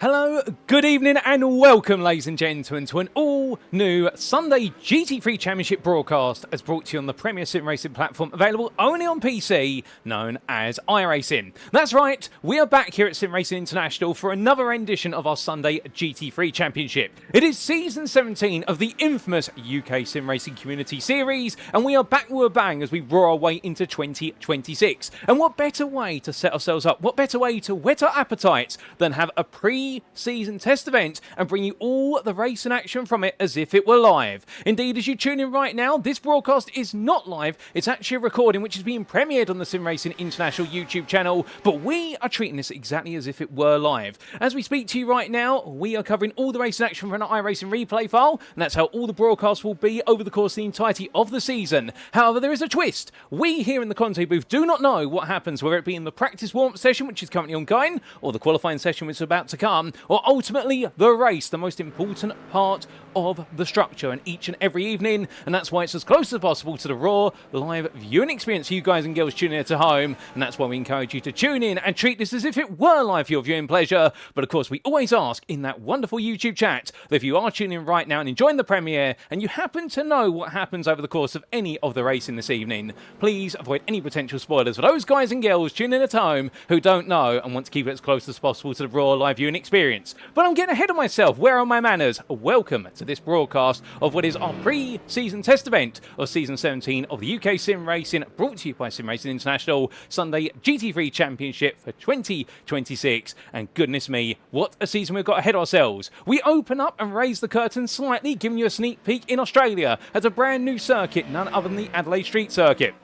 Hello, good evening and welcome ladies and gentlemen to an all-new Sunday GT3 Championship broadcast as brought to you on the Premier SimRacing platform available only on PC known as iRacing. That's right, we are back here at SimRacing International for another rendition of our Sunday GT3 Championship. It is season 17 of the infamous UKSimRacing Community Series and we are back with a bang as we roar our way into 2026. And what better way to set ourselves up, what better way to whet our appetites than have a pre-season test event and bring you all the racing action from it as if it were live. Indeed, as you tune in right now, this broadcast is not live, it's actually a recording which is being premiered on the SimRacing International YouTube channel, but we are treating this exactly as if it were live. As we speak to you right now, we are covering all the racing action from an iRacing replay file, and that's how all the broadcasts will be over the course of the entirety of the season. However, there is a twist. We here in the Conte booth do not know what happens, whether it be in the practice warm-up session, which is currently ongoing, or the qualifying session which is about to come, or ultimately the race, the most important part of the structure and each and every evening, and that's why it's as close as possible to the raw live viewing experience for you guys and girls tuning in at home, and that's why we encourage you to tune in and treat this as if it were live for your viewing pleasure. But of course we always ask in that wonderful YouTube chat that if you are tuning in right now and enjoying the premiere and you happen to know what happens over the course of any of the racing this evening, please avoid any potential spoilers for those guys and girls tuning in at home who don't know and want to keep it as close as possible to the raw live viewing experience. But I'm getting ahead of myself. Where are my manners? Welcome to this broadcast of what is our pre-season test event of season 17 of the UK Sim Racing, brought to you by SimRacing International Sunday GT3 Championship for 2026. And goodness me, what a season we've got ahead of ourselves. We open up and raise the curtain slightly, giving you a sneak peek in Australia at a brand new circuit, none other than the Adelaide Street Circuit.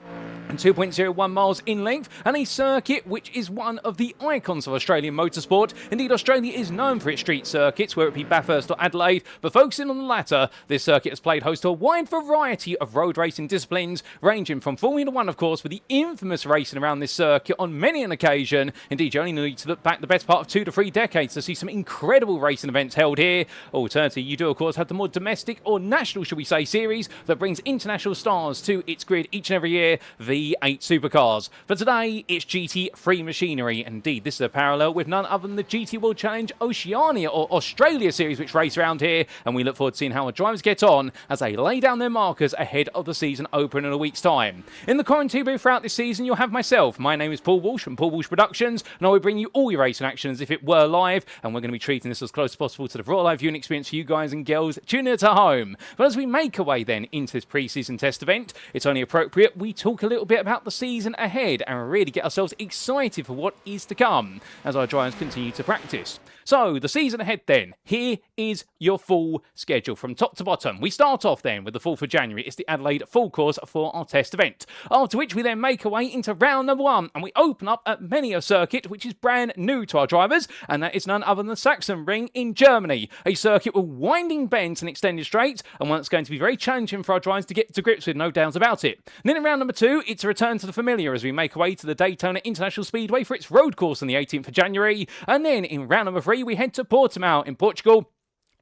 And 2.01 miles in length, and a circuit which is one of the icons of Australian motorsport. Indeed, Australia is known for its street circuits, whether it be Bathurst or Adelaide, but focusing on the latter, this circuit has played host to a wide variety of road racing disciplines, ranging from Formula 1, of course, with the infamous racing around this circuit on many an occasion. Indeed, you only need to look back the best part of 2 to 3 decades to see some incredible racing events held here. Alternatively, you do, of course, have the more domestic or national, shall we say, series that brings international stars to its grid each and every year, the 8 supercars. But today, it's GT3 machinery. Indeed, this is a parallel with none other than the GT World Challenge Oceania or Australia series which race around here, and we look forward to seeing how our drivers get on as they lay down their markers ahead of the season open in a week's time. In the quarantine booth throughout this season, you'll have myself. My name is Paul Walsh from Paul Walsh Productions, and I will bring you all your racing action as if it were live, and we're going to be treating this as close as possible to the raw live viewing experience for you guys and girls tuning at home. But as we make our way then into this pre-season test event, it's only appropriate we talk a little bit about the season ahead and really get ourselves excited for what is to come as our drivers continue to practice. So, the season ahead then. Here is your full schedule from top to bottom. We start off then with the 4th of January. It's the Adelaide full course for our test event. After which we then make our way into round number 1 and we open up at many a circuit which is brand new to our drivers, and that is none other than the Sachsenring in Germany. A circuit with winding bends and extended straights, and one that's going to be very challenging for our drivers to get to grips with, no doubt about it. And then in round number 2, it's a return to the familiar as we make our way to the Daytona International Speedway for its road course on the 18th of January. And then in round number 3, we head to Portimao in Portugal,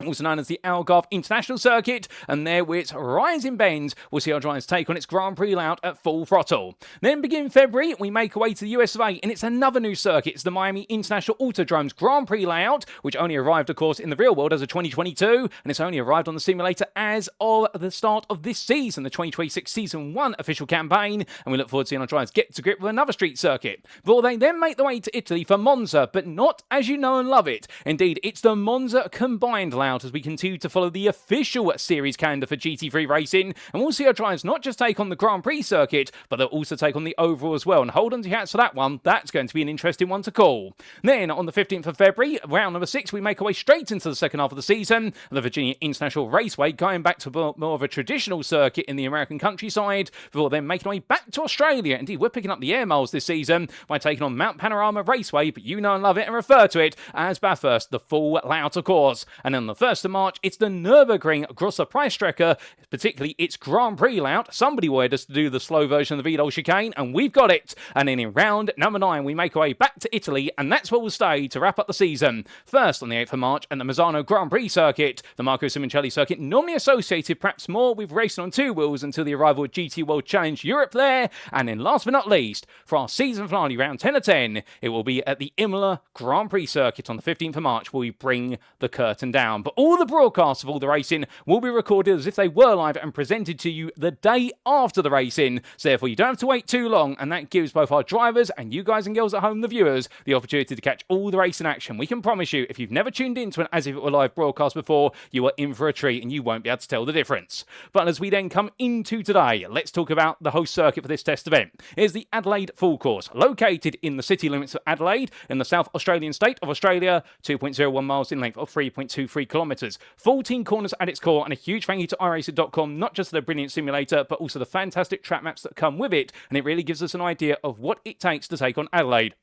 also known as the Algarve International Circuit, and there with its rising bends, we'll see our drivers take on its Grand Prix layout at full throttle. Then beginning February, we make our way to the US of A, and it's another new circuit. It's the Miami International Autodrome's Grand Prix layout, which only arrived, of course, in the real world as of 2022, and it's only arrived on the simulator as of the start of this season, the 2026 Season 1 official campaign, and we look forward to seeing our drivers get to grip with another street circuit. Before they then make their way to Italy for Monza, but not as you know and love it. Indeed, it's the Monza combined layout as we continue to follow the official series calendar for GT3 racing, and we'll see our drivers not just take on the Grand Prix circuit, but they'll also take on the overall as well, and hold on to your hats for that one. That's going to be an interesting one to call. Then on the 15th of February, round number 6, we make our way straight into the second half of the season, the Virginia International Raceway, going back to more of a traditional circuit in the American countryside, before then making our way back to Australia. Indeed, we're picking up the air miles this season by taking on Mount Panorama Raceway, but you know and love it and refer to it as Bathurst, the full layout of course. And then on the the 1st of March, it's the Nürburgring Grosser Preisstrecke, particularly its Grand Prix layout. Somebody wanted us to do the slow version of the Vidal chicane, and we've got it. And then in round number 9, we make our way back to Italy, and that's where we'll stay to wrap up the season. First, on the 8th of March, at the Mazzano Grand Prix circuit, the Marco Simoncelli circuit, normally associated perhaps more with racing on 2 wheels until the arrival of GT World Challenge Europe there. And then last but not least, for our season finale, round 10 of 10, it will be at the Imola Grand Prix circuit on the 15th of March, where we bring the curtain down. But all the broadcasts of all the racing will be recorded as if they were live and presented to you the day after the racing. So therefore, you don't have to wait too long, and that gives both our drivers and you guys and girls at home, the viewers, the opportunity to catch all the racing action. We can promise you, if you've never tuned into an as if it were live broadcast before, you are in for a treat and you won't be able to tell the difference. But as we then come into today, let's talk about the host circuit for this test event. It is the Adelaide Full Course, located in the city limits of Adelaide, in the South Australian state of Australia, 2.01 miles in length of 3.23 kilometres. 14 corners at its core, and a huge thank you to iRacing.com, not just for the brilliant simulator, but also the fantastic track maps that come with it, and it really gives us an idea of what it takes to take on Adelaide.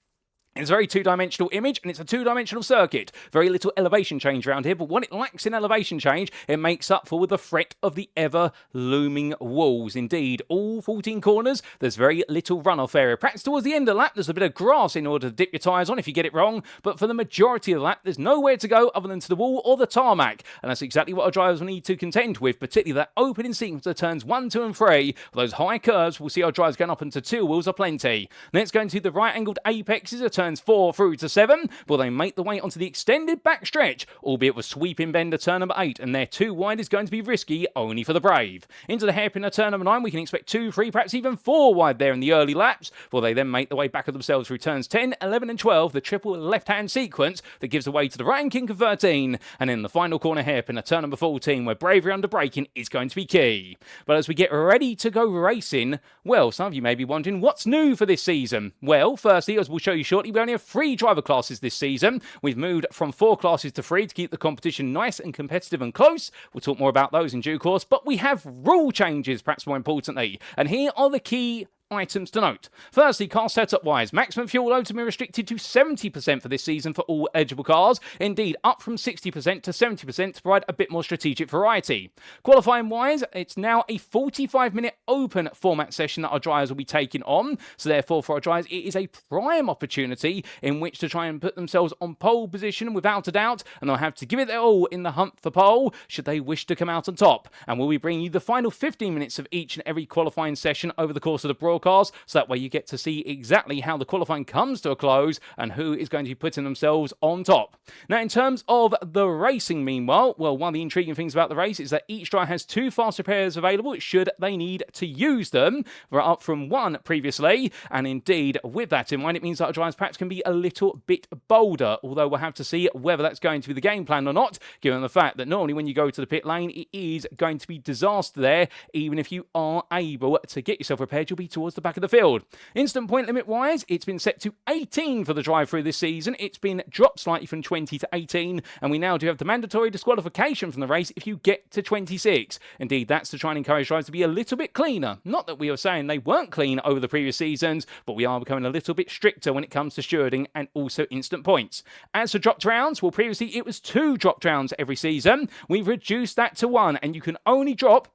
It's a very two-dimensional image, and it's a two-dimensional circuit. Very little elevation change around here, but what it lacks in elevation change, it makes up for with the threat of the ever-looming walls. Indeed, all 14 corners, there's very little runoff area. Perhaps towards the end of the lap, there's a bit of grass in order to dip your tyres on if you get it wrong, but for the majority of the lap, there's nowhere to go other than to the wall or the tarmac, and that's exactly what our drivers will need to contend with, particularly that opening sequence of turns 1, 2, and 3. For those high curves, we'll see our drivers going up into 2 wheels are plenty. Next, going to the right-angled apexes of turns 4 through to 7, will they make the way onto the extended backstretch, albeit with sweeping bend of turn number 8, and their 2 wide is going to be risky only for the brave. Into the hairpin of turn number 9, we can expect 2, 3, perhaps even 4 wide there in the early laps. Will they then make the way back of themselves through turns 10, 11 and 12, the triple left-hand sequence that gives the way to the right-hand kink of 13, and in the final corner hairpin of turn number 14, where bravery under braking is going to be key. But as we get ready to go racing, well, some of you may be wondering what's new for this season. Well, firstly, as we'll show you shortly, we only have 3 driver classes this season. We've moved from 4 classes to 3 to keep the competition nice and competitive and close. We'll talk more about those in due course, but we have rule changes, perhaps more importantly, and here are the key items to note. Firstly, car setup wise, maximum fuel load to be restricted to 70% for this season for all eligible cars. Indeed, up from 60% to 70% to provide a bit more strategic variety. Qualifying wise, it's now a 45-minute open format session that our drivers will be taking on. So therefore, for our drivers, it is a prime opportunity in which to try and put themselves on pole position without a doubt, and they'll have to give it their all in the hunt for pole should they wish to come out on top. And we'll be bringing you the final 15 minutes of each and every qualifying session over the course of the broadcast, so that way you get to see exactly how the qualifying comes to a close and who is going to be putting themselves on top. Now, in terms of the racing, meanwhile, well, one of the intriguing things about the race is that each driver has 2 fast repairs available should they need to use them. We're up from 1 previously, and indeed, with that in mind, it means that our drivers perhaps can be a little bit bolder, although we'll have to see whether that's going to be the game plan or not, given the fact that normally when you go to the pit lane, it is going to be disaster there. Even if you are able to get yourself repaired, you'll be towards the back of the field. Instant point limit wise, it's been set to 18 for the drive-through this season. It's been dropped slightly from 20 to 18, and we now do have the mandatory disqualification from the race if you get to 26. Indeed, that's to try and encourage drivers to be a little bit cleaner. Not that we are saying they weren't clean over the previous seasons, but we are becoming a little bit stricter when it comes to stewarding and also instant points. As for dropped rounds, well, previously it was 2 dropped rounds every season. We've reduced that to 1, and you can only drop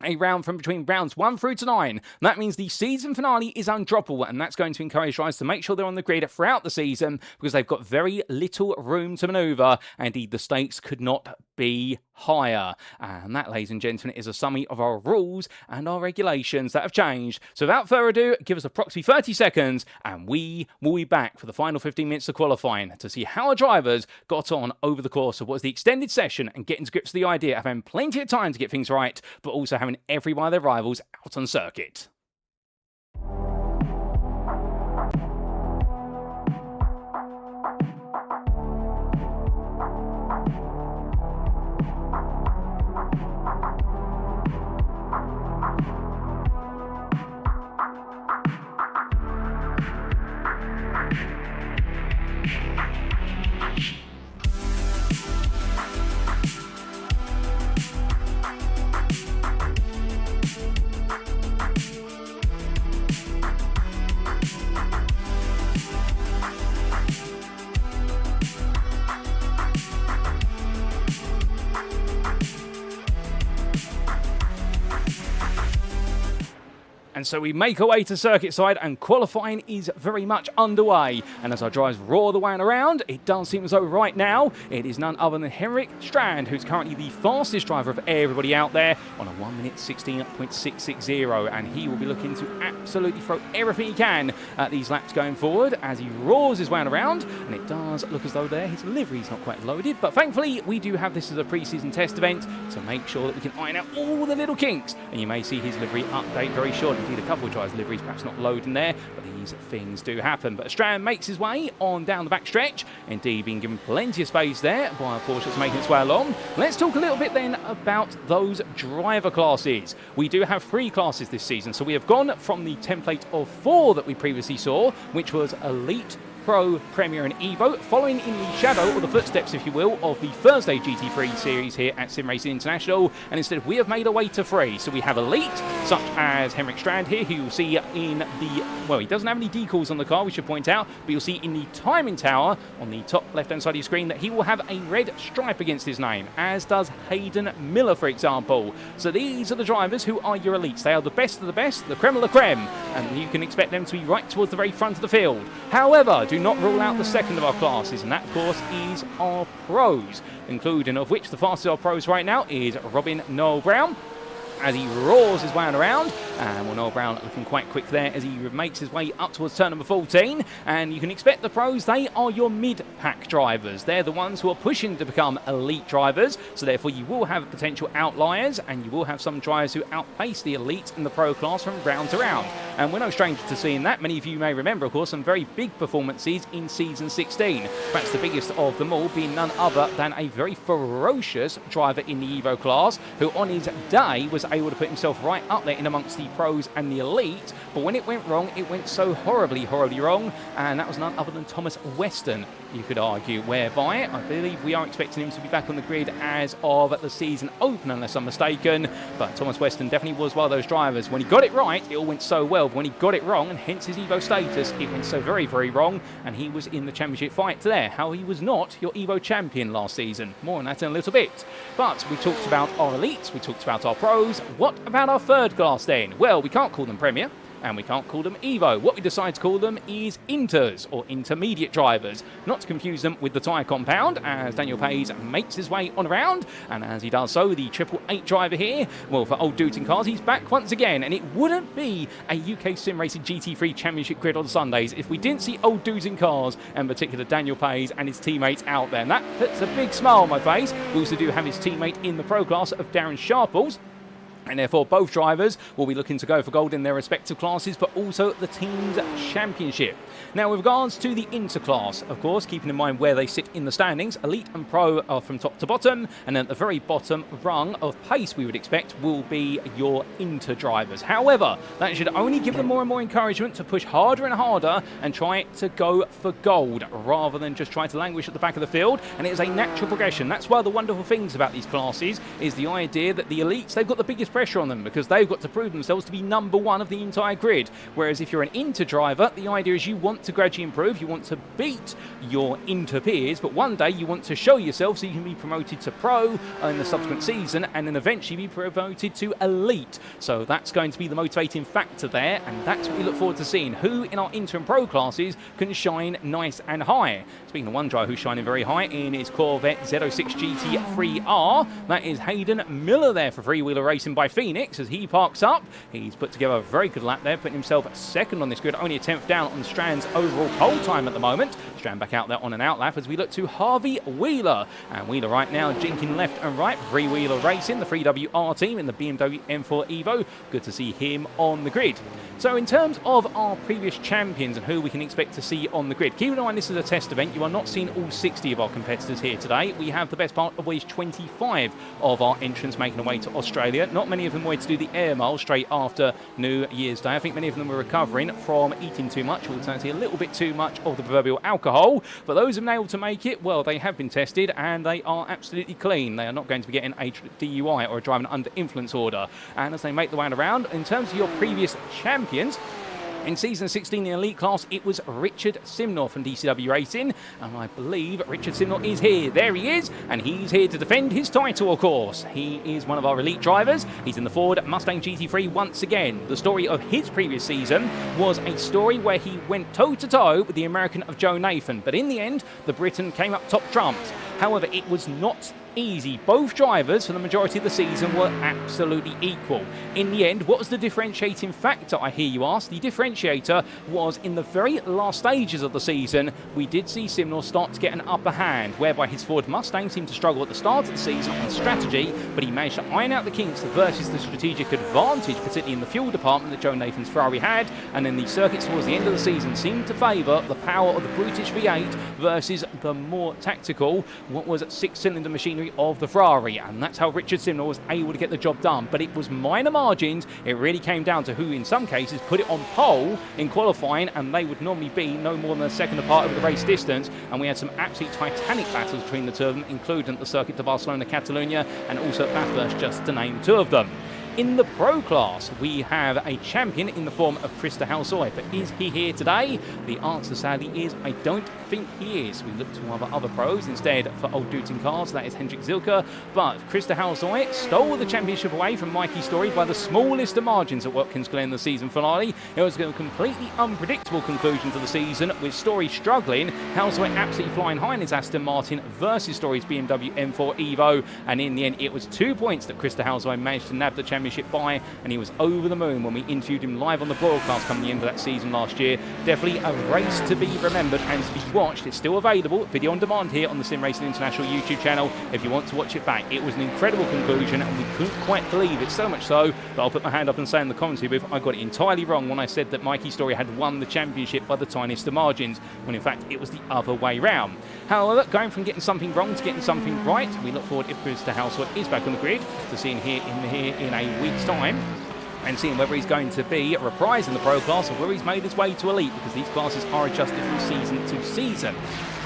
a round from between rounds 1 through to 9. That means the season finale is undroppable, and that's going to encourage drivers to make sure they're on the grid throughout the season, because they've got very little room to manoeuvre. Indeed, the stakes could not be higher. And that, ladies and gentlemen, is a summary of our rules and our regulations that have changed. So without further ado, give us approximately 30 seconds, and we will be back for the final 15 minutes of qualifying to see how our drivers got on over the course of what was the extended session and getting to grips with the idea of having plenty of time to get things right, but also having every one of their rivals out on circuit. And so we make our way to circuit side, and qualifying is very much underway. And as our drivers roar the way around, it does seem as though right now it is none other than Henrik Strand, who's currently the fastest driver of everybody out there on a 1 minute 16.660. And he will be looking to absolutely throw everything he can at these laps going forward as he roars his way around. And it does look as though there his livery's not quite loaded, but thankfully we do have this as a pre-season test event to make sure that we can iron out all the little kinks, and you may see his livery update very shortly. Indeed, a couple of drivers' liveries perhaps not loading there, but these things do happen. But Strand makes his way on down the back stretch, indeed being given plenty of space there by a Porsche that's making its way along. Let's talk a little bit then about those driver classes. We do have 3 classes this season, so we have gone from the template of 4 that we previously saw, which was Elite, Pro, Premier and Evo, following in the shadow, or the footsteps if you will, of the Thursday GT3 series here at SimRacing International, and instead we have made our way to 3. So we have Elite, such as Henrik Strand here, who you'll see in the, well, he doesn't have any decals on the car, we should point out, but you'll see in the timing tower on the top left-hand side of your screen that he will have a red stripe against his name, as does Hayden Miller, for example. So these are the drivers who are your elites. They are the best of the best, the creme of la creme, and you can expect them to be right towards the very front of the field. However, do not rule out the second of our classes, and that of course is our pros, including of which the fastest of our pros right now is Robin Noel Brown, as he roars his way around. And Noel Brown looking quite quick there as he makes his way up towards turn number 14. And you can expect the pros, they are your mid-pack drivers. They're the ones who are pushing to become elite drivers, so therefore you will have potential outliers, and you will have some drivers who outpace the elite in the pro class from round to round. And we're no stranger to seeing that. Many of you may remember, of course, some very big performances in season 16. Perhaps the biggest of them all being none other than a very ferocious driver in the Evo class, who on his day was able to put himself right up there in amongst the pros and the elite, but when it went wrong, it went so horribly wrong, and that was none other than Thomas Weston, you could argue, whereby I believe we are expecting him to be back on the grid as of the season open, unless I'm mistaken. But Thomas Weston definitely was one of those drivers. When he got it right, it all went so well, but when he got it wrong, and hence his Evo status, it went so very wrong, and he was in the championship fight there. How he was not your Evo champion last season. More on that in a little bit. But we talked about our elites, we talked about our pros. What about our third class then? Well, we can't call them Premier, and we can't call them Evo. What we decide to call them is Inters, or intermediate drivers, not to confuse them with the tyre compound, as Daniel Payes makes his way on around, and as he does so, the 888 driver here, well, for Old Dudes in Cars, he's back once again, and it wouldn't be a UKSimRacing GT3 Championship grid on Sundays if we didn't see Old Dudes in Cars, in particular Daniel Payes and his teammates out there, and that puts a big smile on my face. We also do have his teammate in the pro class of Darren Sharples, and therefore both drivers will be looking to go for gold in their respective classes, but also the team's championship. Now, with regards to the interclass, of course, keeping in mind where they sit in the standings, Elite and Pro are from top to bottom, and then at the very bottom rung of pace we would expect will be your inter drivers. However, that should only give them more and more encouragement to push harder and harder and try to go for gold, rather than just try to languish at the back of the field, and it is a natural progression. That's one of the wonderful things about these classes, is the idea that the elites, they've got the biggest pressure on them, because they've got to prove themselves to be number one of the entire grid, whereas if you're an inter driver, the idea is you want to gradually improve, you want to beat your inter peers, but one day you want to show yourself so you can be promoted to pro in the subsequent season, and then eventually be promoted to elite. So that's going to be the motivating factor there, and that's what we look forward to seeing, who in our inter and pro classes can shine nice and high. Speaking of one driver who's shining very high in his Corvette Z06 GT3R, that is Hayden Miller there for Freewheeler Racing by Phoenix. As he parks up, he's put together a very good lap there, putting himself second on this grid, only a 10th down on Strand's overall pole time at the moment. Strand back out there on an out lap as we look to Harvey Wheeler, and Wheeler right now jinking left and right. Freewheeler Racing, the 3WR team in the BMW M4 Evo. Good to see him on the grid. So in terms of our previous champions and who we can expect to see on the grid, keep in mind this is a test event. You are not seeing all 60 of our competitors here today. We have the best part of always 25 of our entrants making their way to Australia. Not many of them wanted to do the air mile straight after New Year's Day. I think many of them were recovering from eating too much, or alternatively a little bit too much of the proverbial alcohol. But those who have been able to make it, well, they have been tested and they are absolutely clean. They are not going to be getting a DUI or a driving under influence order. And as they make the way around, in terms of your previous champions, In Season 16 in the Elite class, it was Richard Simnor from DCW Racing, and I believe Richard Simnor is here. There he is, and he's here to defend his title, of course. He is one of our elite drivers. He's in the Ford Mustang GT3 once again. The story of his previous season was a story where he went toe-to-toe with the American of Joe Nathan, but in the end, the Briton came up top trumps. However, it was not easy. Both drivers for the majority of the season were absolutely equal. In the end, what was the differentiating factor, I hear you ask? The differentiator was in the very last stages of the season, we did see Simnor start to get an upper hand, whereby his Ford Mustang seemed to struggle at the start of the season on strategy, but he managed to iron out the kinks versus the strategic advantage, particularly in the fuel department that Joe Nathan's Ferrari had, and then the circuits towards the end of the season seemed to favour the power of the British V8 versus the more tactical, what was six-cylinder machinery of the Ferrari, and that's how Richard Simnor was able to get the job done. But it was minor margins. It really came down to who in some cases put it on pole in qualifying, and they would normally be no more than a second apart over the race distance, and we had some absolute titanic battles between the two of them, including the circuit to Barcelona, Catalonia, and also Bathurst, just to name two of them. In the Pro class, we have a champion in the form of Krista Halsoy, but is he here today? The answer, sadly, is I don't think he is. We look to other pros instead for old dudes in cars, that is Hendrik Zilka, but Krista Halsoy stole the championship away from Mikey Story by the smallest of margins at Watkins Glen in the season finale. It was a completely unpredictable conclusion to the season, with Story struggling, Halsoy absolutely flying high in his Aston Martin versus Story's BMW M4 Evo, and in the end it was 2 points that Krista Halsoy managed to nab the championship by, and he was over the moon when we interviewed him live on the broadcast coming the end of that season last year. Definitely a race to be remembered and to be watched. It's still available, video on demand here on the SimRacing International YouTube channel if you want to watch it back. It was an incredible conclusion and we couldn't quite believe it, so much so that I'll put my hand up and say in the commentary booth I got it entirely wrong when I said that Mikey Story had won the championship by the tiniest of margins, when in fact it was the other way round. However, going from getting something wrong to getting something right, we look forward, if Krista Halsoy is back on the grid, to seeing here in a week's time, and seeing whether he's going to be reprising the Pro class or whether he's made his way to Elite, because these classes are adjusted from season to season.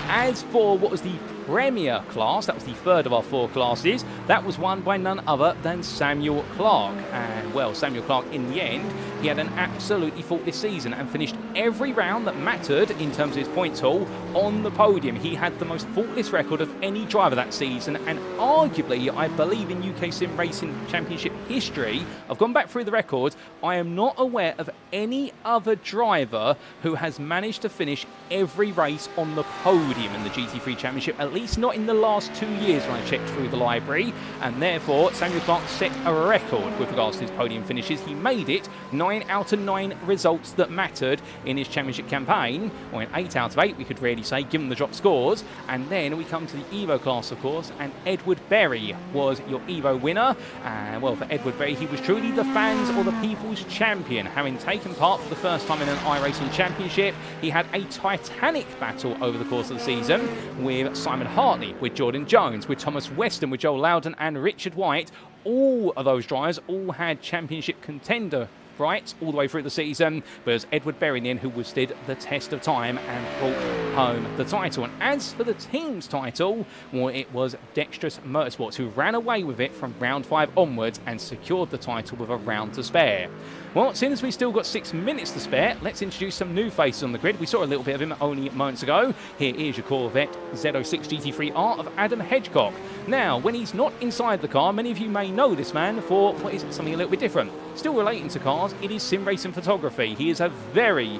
As for what was the Premier class, that was the third of our four classes, that was won by none other than Samuel Clark. And well, Samuel Clark, in the end, he had an absolutely faultless season and finished every round that mattered in terms of his points haul on the podium. He had the most faultless record of any driver that season, and arguably, I believe in UKSimRacing Championship history, I've gone back through the records, I am not aware of any other driver who has managed to finish every race on the podium in the GT3 Championship, at least not in the last 2 years when I checked through the library, and therefore Samuel Clark set a record with regards to his podium finishes. He made it 9 out of 9 results that mattered in his championship campaign, or in 8 out of 8 we could really say, given the drop scores. And then we come to the Evo class, of course, and Edward Berry was your Evo winner. And well, for Edward Berry, he was truly the fans or the people's champion, having taken part for the first time in an iRacing championship. He had a titanic battle over the course of the season with Simon Hartley, with Jordan Jones, with Thomas Weston, with Joel Loudon and Richard White. All of those drivers all had championship contender rights all the way through the season, but it was Edward Berry in the end who withstood the test of time and brought home the title. And as for the team's title, well, it was Dexterous Motorsports who ran away with it from round 5 onwards and secured the title with a round to spare. Well, since we've still got 6 minutes to spare, let's introduce some new faces on the grid. We saw a little bit of him only moments ago. Here is your Corvette Z06 GT3R of Adam Hedgecock. Now, when he's not inside the car, many of you may know this man for, what is it, something a little bit different. Still relating to cars, it is sim racing photography. He is a very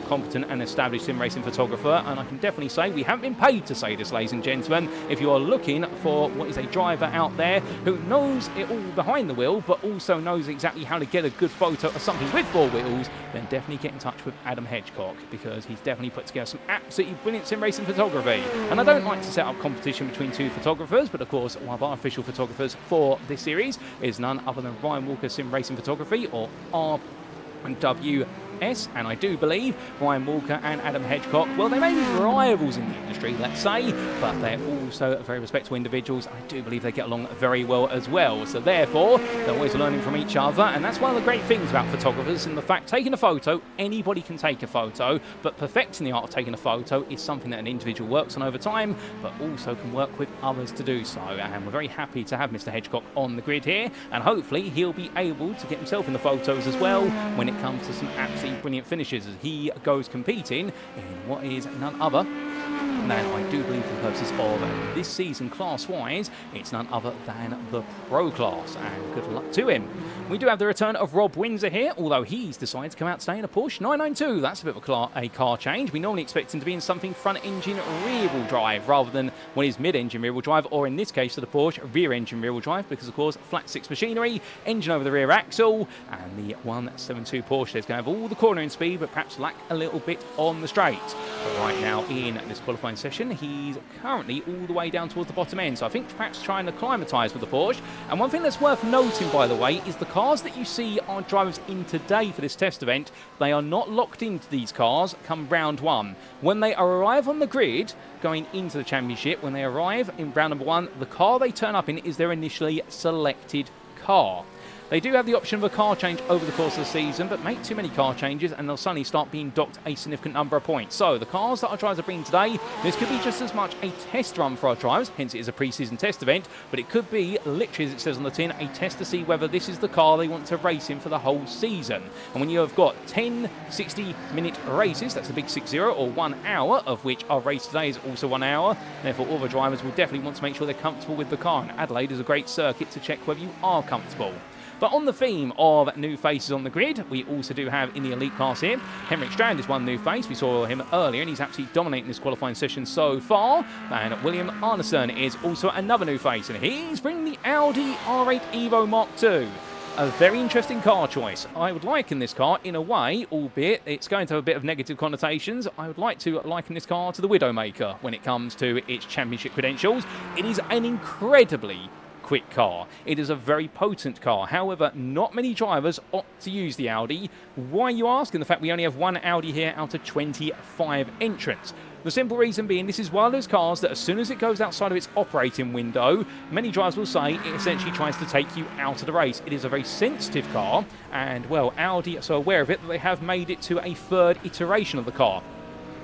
competent and established sim racing photographer, and I can definitely say we haven't been paid to say this, ladies and gentlemen. If you are looking for what is a driver out there who knows it all behind the wheel but also knows exactly how to get a good photo of something with 4 wheels, then definitely get in touch with Adam Hedgecock, because he's definitely put together some absolutely brilliant sim racing photography. And I don't like to set up competition between 2 photographers, but of course one of our official photographers for this series is none other than Ryan Walker Sim Racing Photography, or RWS, and I do believe Ryan Walker and Adam Hedgecock, well, they may be rivals in the industry, let's say, but they're also very respectable individuals. I do believe they get along very well as well, so therefore they're always learning from each other. And that's one of the great things about photographers, in the fact taking a photo, anybody can take a photo, but perfecting the art of taking a photo is something that an individual works on over time, but also can work with others to do so. And we're very happy to have Mr. Hedgecock on the grid here, and hopefully he'll be able to get himself in the photos as well when it comes to some absolutely absolutely brilliant finishes as he goes competing in what is none other than, I do believe for the purposes of this season class-wise, it's none other than the Pro class, and good luck to him. We do have the return of Rob Windsor here, although he's decided to come out today in a Porsche 992. That's a bit of a car change. We normally expect him to be in something front-engine rear-wheel drive rather than what is mid-engine rear-wheel drive, or in this case for the Porsche, rear-engine rear-wheel drive, because of course flat-six machinery, engine over the rear axle, and the 172 Porsche is going to have all the cornering speed but perhaps lack a little bit on the straight. But right now in this qualifying session, he's currently all the way down towards the bottom end, so I think perhaps trying to acclimatise with the Porsche. And one thing that's worth noting, by the way, is the cars that you see our drivers in today for this test event, they are not locked into these cars come round one. When they arrive on the grid going into the championship, when they arrive in round number one, the car they turn up in is their initially selected car. They do have the option of a car change over the course of the season, but make too many car changes and they'll suddenly start being docked a significant number of points. So the cars that our drivers are bringing today, this could be just as much a test run for our drivers, hence it is a pre-season test event, but it could be, literally as it says on the tin, a test to see whether this is the car they want to race in for the whole season. And when you have got 10 60-minute races, that's a big 60, or 1 hour, of which our race today is also 1 hour, therefore all the drivers will definitely want to make sure they're comfortable with the car. And Adelaide is a great circuit to check whether you are comfortable. But on the theme of new faces on the grid, we also do have in the elite class here, Henrik Strand is one new face. We saw him earlier and he's absolutely dominating this qualifying session so far. And William Arneson is also another new face, and he's bringing the Audi R8 Evo Mark II. A very interesting car choice. I would liken this car in a way, albeit it's going to have a bit of negative connotations. I would like to liken this car to the Widowmaker when it comes to its championship credentials. It is an incredibly quick car. It is a very potent car. However, not many drivers opt to use the Audi. Why, you ask? And the fact we only have one Audi here out of 25 entrants. The simple reason being, this is one of those cars that as soon as it goes outside of its operating window, many drivers will say it essentially tries to take you out of the race. It is a very sensitive car, and well, Audi are so aware of it that they have made it to a third iteration of the car,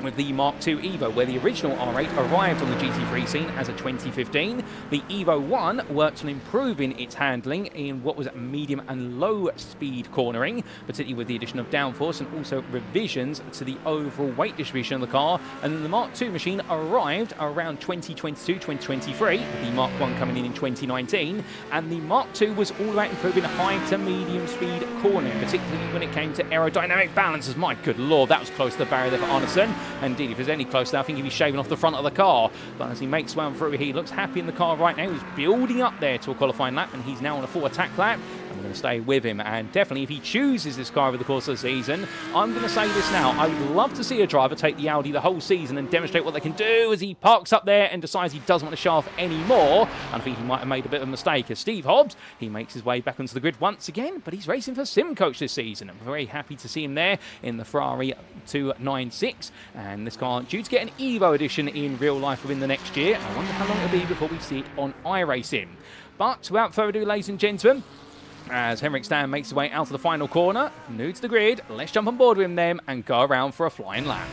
with the Mark II Evo, where the original R8 arrived on the GT3 scene as a 2015. The Evo 1 worked on improving its handling in what was medium and low speed cornering, particularly with the addition of downforce and also revisions to the overall weight distribution of the car. And then the Mark II machine arrived around 2022-2023, with the Mark I coming in 2019. And the Mark II was all about improving high to medium speed cornering, particularly when it came to aerodynamic balances. My good lord, that was close to the barrier there for Arneson. Indeed, if there's any closer, I think he'd be shaving off the front of the car. But as he makes one through, he looks happy in the car right now. He's building up there to a qualifying lap, and he's now on a full attack lap. I'm going to stay with him, and definitely if he chooses this car over the course of the season, I'm going to say this now, I would love to see a driver take the Audi the whole season and demonstrate what they can do as he parks up there and decides he doesn't want to show off anymore. And I think he might have made a bit of a mistake, as Steve Hobbs, he makes his way back onto the grid once again, but he's racing for SimCoach this season. I'm very happy to see him there in the Ferrari 296, and this car due to get an Evo edition in real life within the next year. I wonder how long it'll be before we see it on iRacing. But without further ado, ladies and gentlemen, as Henrik Strand makes his way out of the final corner, new to the grid, let's jump on board with him then and go around for a flying lap.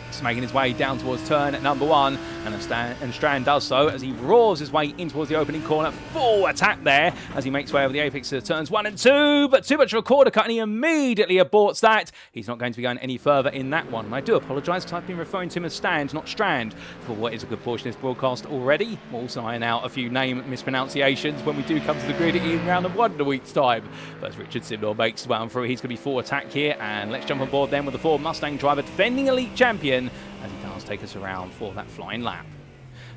He's making his way down towards turn at number one, and Strand does so as he roars his way in towards the opening corner. Full attack there as he makes way over the apex of turns 1 and 2, but too much of a quarter cut and he immediately aborts that. He's not going to be going any further in that one. And I do apologise because I've been referring to him as Stand, not Strand, for what is a good portion of this broadcast already. We'll also iron out a few name mispronunciations when we do come to the grid in round of 1 in a week's time. But as Richard Simnor makes his way on through, he's going to be full attack here, and let's jump on board then with the Ford Mustang driver, defending elite champion, as he does take us around for that flying lap.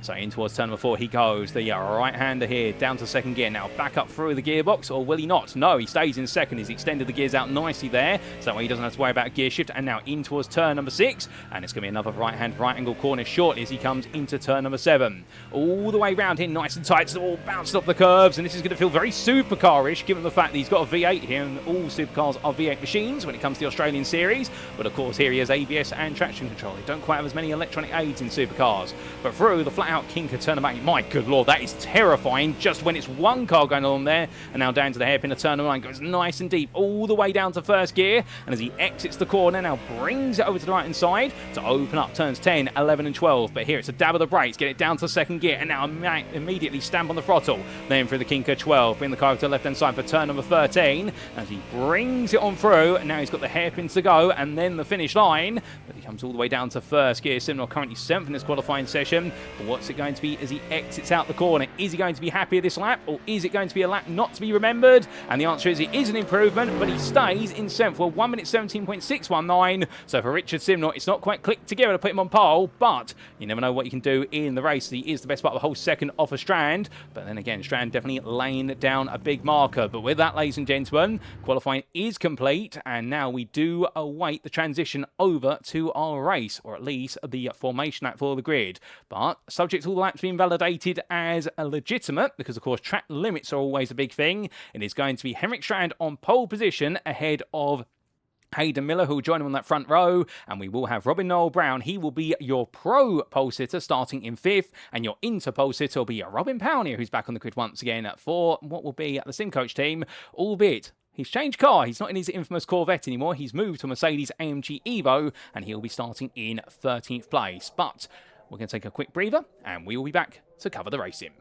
So in towards turn number 4 he goes, the right-hander here, down to second gear. Now back up through the gearbox, or will he not? No, he stays in second. He's extended the gears out nicely there, so that way he doesn't have to worry about a gear shift. And now in towards turn number 6, and it's going to be another right-hand, right-angle corner shortly as he comes into turn number 7. All the way round here, nice and tight, so all bounced off the curbs, and this is going to feel very supercar-ish, given the fact that he's got a V8 here, and all supercars are V8 machines when it comes to the Australian series. But of course, here he has ABS and traction control. They don't quite have as many electronic aids in supercars. But through the flat out Kinker turn 8. My good lord, that is terrifying just when it's one car going on there. And now down to the hairpin of turn 9, goes nice and deep all the way down to first gear. And as he exits the corner, now brings it over to the right hand side to open up turns 10, 11 and 12. But here it's a dab of the brakes, get it down to second gear, and now immediately stamp on the throttle. Then through the Kinker 12, bring the car to the left hand side for turn number 13. As he brings it on through, and now he's got the hairpins to go, and then the finish line. But he comes all the way down to first gear. Simnor currently 7th in this qualifying session. But what's it going to be as he exits out the corner? Is he going to be happy with this lap, or is it going to be a lap not to be remembered? And the answer is it is an improvement, but he stays in 7th for 1 minute 17.619. So for Richard Simnor, it's not quite clicked together to put him on pole, but you never know what you can do in the race. He is the best part of the whole second off of Strand, but then again, Strand definitely laying down a big marker. But with that, ladies and gentlemen, qualifying is complete, and now we do await the transition over to our race, or at least the formation lap for the grid. But subject to all the laps being validated as legitimate, because of course track limits are always a big thing, it is going to be Henrik Strand on pole position ahead of Hayden Miller, who will join him on that front row, and we will have Robin Noel Brown. He will be your pro pole sitter starting in 5th, and your inter pole sitter will be Robin Pownier, who's back on the grid once again for what will be the SimCoach team, albeit he's changed car. He's not in his infamous Corvette anymore. He's moved to Mercedes AMG Evo, and he'll be starting in 13th place. But we're going to take a quick breather, and we will be back to cover the racing.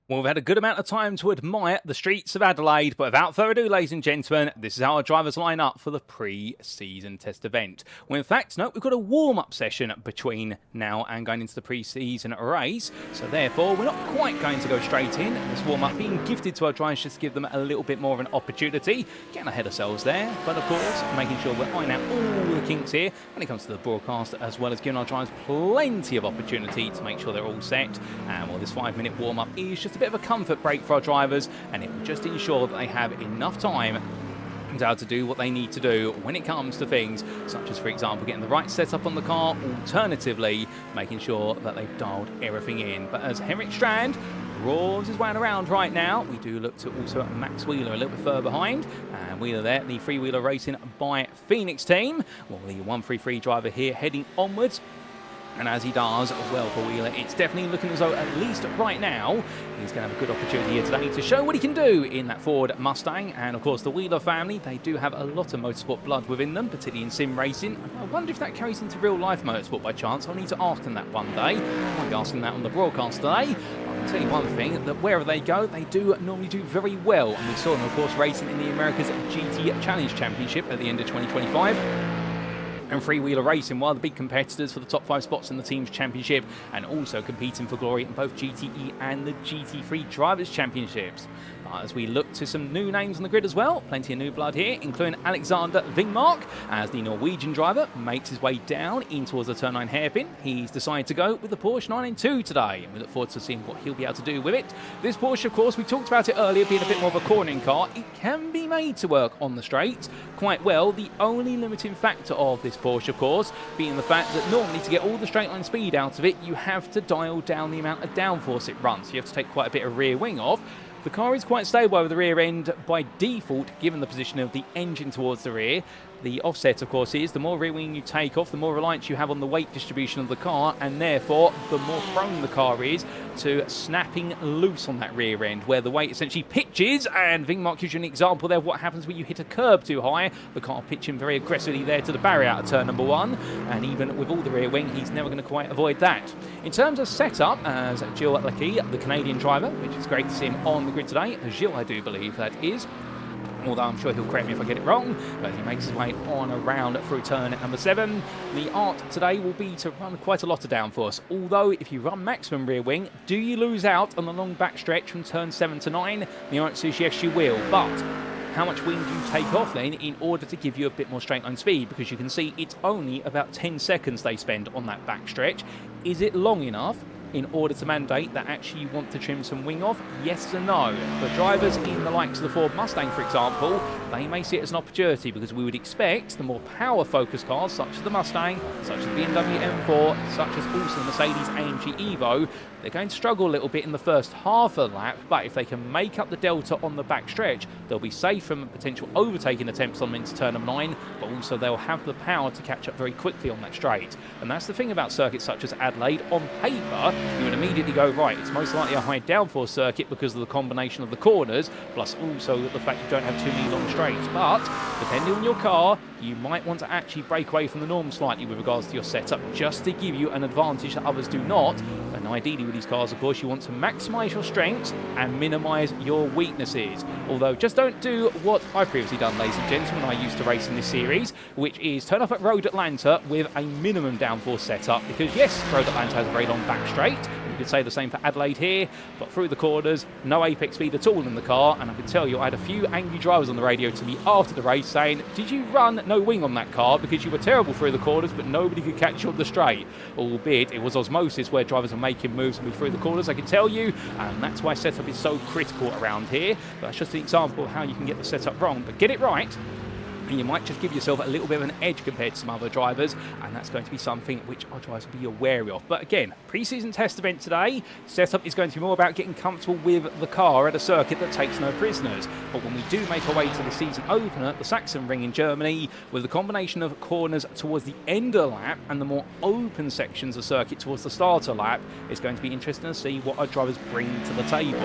Well, we've had a good amount of time to admire the streets of Adelaide, but without further ado, ladies and gentlemen, this is how our drivers line up for the pre-season test event. Well, in fact, no, we've got a warm-up session between now and going into the pre-season race, so therefore we're not quite going to go straight in. This warm-up being gifted to our drivers just to give them a little bit more of an opportunity, getting ahead of ourselves there, but of course, making sure we're ironing out all the kinks here when it comes to the broadcast, as well as giving our drivers plenty of opportunity to make sure they're all set. And well, this 5-minute warm-up is just a bit of a comfort break for our drivers, and it will just ensure that they have enough time to do what they need to do when it comes to things such as, for example, getting the right setup on the car, alternatively making sure that they've dialed everything in. But as Henrik Strand roars his way around right now, we do look to also Max Wheeler a little bit further behind, and Wheeler there, the three-wheeler racing by Phoenix team. Well, the 133 driver here heading onwards. And as he does well for Wheeler, it's definitely looking as though, at least right now, he's going to have a good opportunity here today to show what he can do in that Ford Mustang. And of course, the Wheeler family, they do have a lot of motorsport blood within them, particularly in sim racing. I wonder if that carries into real life motorsport by chance. I'll need to ask them that one day. I might be asking that on the broadcast today. I can tell you one thing, that wherever they go, they do normally do very well. And we saw them, of course, racing in the America's GT Challenge Championship at the end of 2025. And three-wheeler racing, one of the big competitors for the top 5 spots in the team's championship, and also competing for glory in both GTE and the GT3 Drivers' Championships. As we look to some new names on the grid as well, plenty of new blood here, including Alexander Vingmark, as the Norwegian driver makes his way down in towards the turn 9 hairpin. He's decided to go with the Porsche 992 today, and we look forward to seeing what he'll be able to do with it. This Porsche, of course, we talked about it earlier, being a bit more of a cornering car. It can be made to work on the straight quite well. The only limiting factor of this Porsche, of course, being the fact that normally to get all the straight line speed out of it, you have to dial down the amount of downforce it runs. So you have to take quite a bit of rear wing off. The car is quite stable over the rear end by default, given the position of the engine towards the rear. The offset, of course, is the more rear wing you take off, the more reliance you have on the weight distribution of the car, and therefore the more prone the car is to snapping loose on that rear end, where the weight essentially pitches. And Vingmark gives you an example there of what happens when you hit a curb too high. The car pitching very aggressively there to the barrier out of turn number 1, and even with all the rear wing, he's never going to quite avoid that. In terms of setup, as Gilles Leckie, the Canadian driver, which is great to see him on the grid today, Gilles, I do believe that is, although I'm sure he'll correct me if I get it wrong, but he makes his way on around through turn number 7. The art today will be to run quite a lot of downforce, although if you run maximum rear wing, do you lose out on the long back stretch from turn 7 to 9? The answer is yes, you will, but how much wind you take off then in order to give you a bit more straight line speed, because you can see it's only about 10 seconds they spend on that back stretch. Is it long enough in order to mandate that actually you want to trim some wing off? Yes and no. For drivers in the likes of the Ford Mustang, for example, they may see it as an opportunity, because we would expect the more power-focused cars, such as the Mustang, such as the BMW M4, such as also the Mercedes-AMG Evo, they're going to struggle a little bit in the first half of the lap, but if they can make up the delta on the back stretch, they'll be safe from potential overtaking attempts on into turn number 9, but also they'll have the power to catch up very quickly on that straight. And that's the thing about circuits such as Adelaide. On paper, you would immediately go, right, it's most likely a high downforce circuit because of the combination of the corners, plus also the fact you don't have too many long straights. But depending on your car, you might want to actually break away from the norm slightly with regards to your setup, just to give you an advantage that others do not. And ideally with these cars, of course, you want to maximise your strengths and minimise your weaknesses. Although, just don't do what I've previously done, ladies and gentlemen, I used to race in this series, which is turn up at Road Atlanta with a minimum downforce setup, because yes, Road Atlanta has a very long back straight. You could say the same for Adelaide here, but through the corners, no apex speed at all in the car. And I can tell you, I had a few angry drivers on the radio to me after the race saying, did you run no wing on that car because you were terrible through the corners, but nobody could catch you on the straight? Albeit it was osmosis where drivers were making moves and through the corners, I can tell you, and that's why setup is so critical around here. But that's just an example of how you can get the setup wrong, but get it right, and you might just give yourself a little bit of an edge compared to some other drivers, and that's going to be something which our drivers will be aware of. But again, pre-season test event today, setup is going to be more about getting comfortable with the car at a circuit that takes no prisoners. But when we do make our way to the season opener, the Sachsenring in Germany, with the combination of corners towards the end of the lap and the more open sections of circuit towards the start of the lap, it's going to be interesting to see what our drivers bring to the table.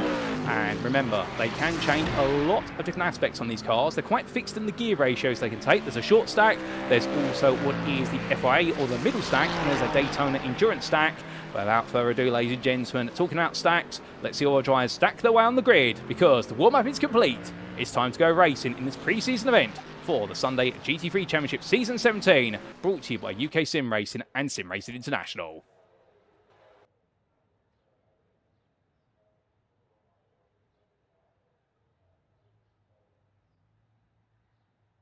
And remember, they can change a lot of different aspects on these cars. They're quite fixed in the gear ratios they can take. There's a short stack, there's also what is the FIA or the middle stack, and there's a Daytona endurance stack. But without further ado, ladies and gentlemen, talking about stacks, let's see all our drivers stack their way on the grid, because the warm-up is complete. It's time to go racing in this pre-season event for the Sunday GT3 Championship Season 17, brought to you by UKSimRacing and SimRacing International.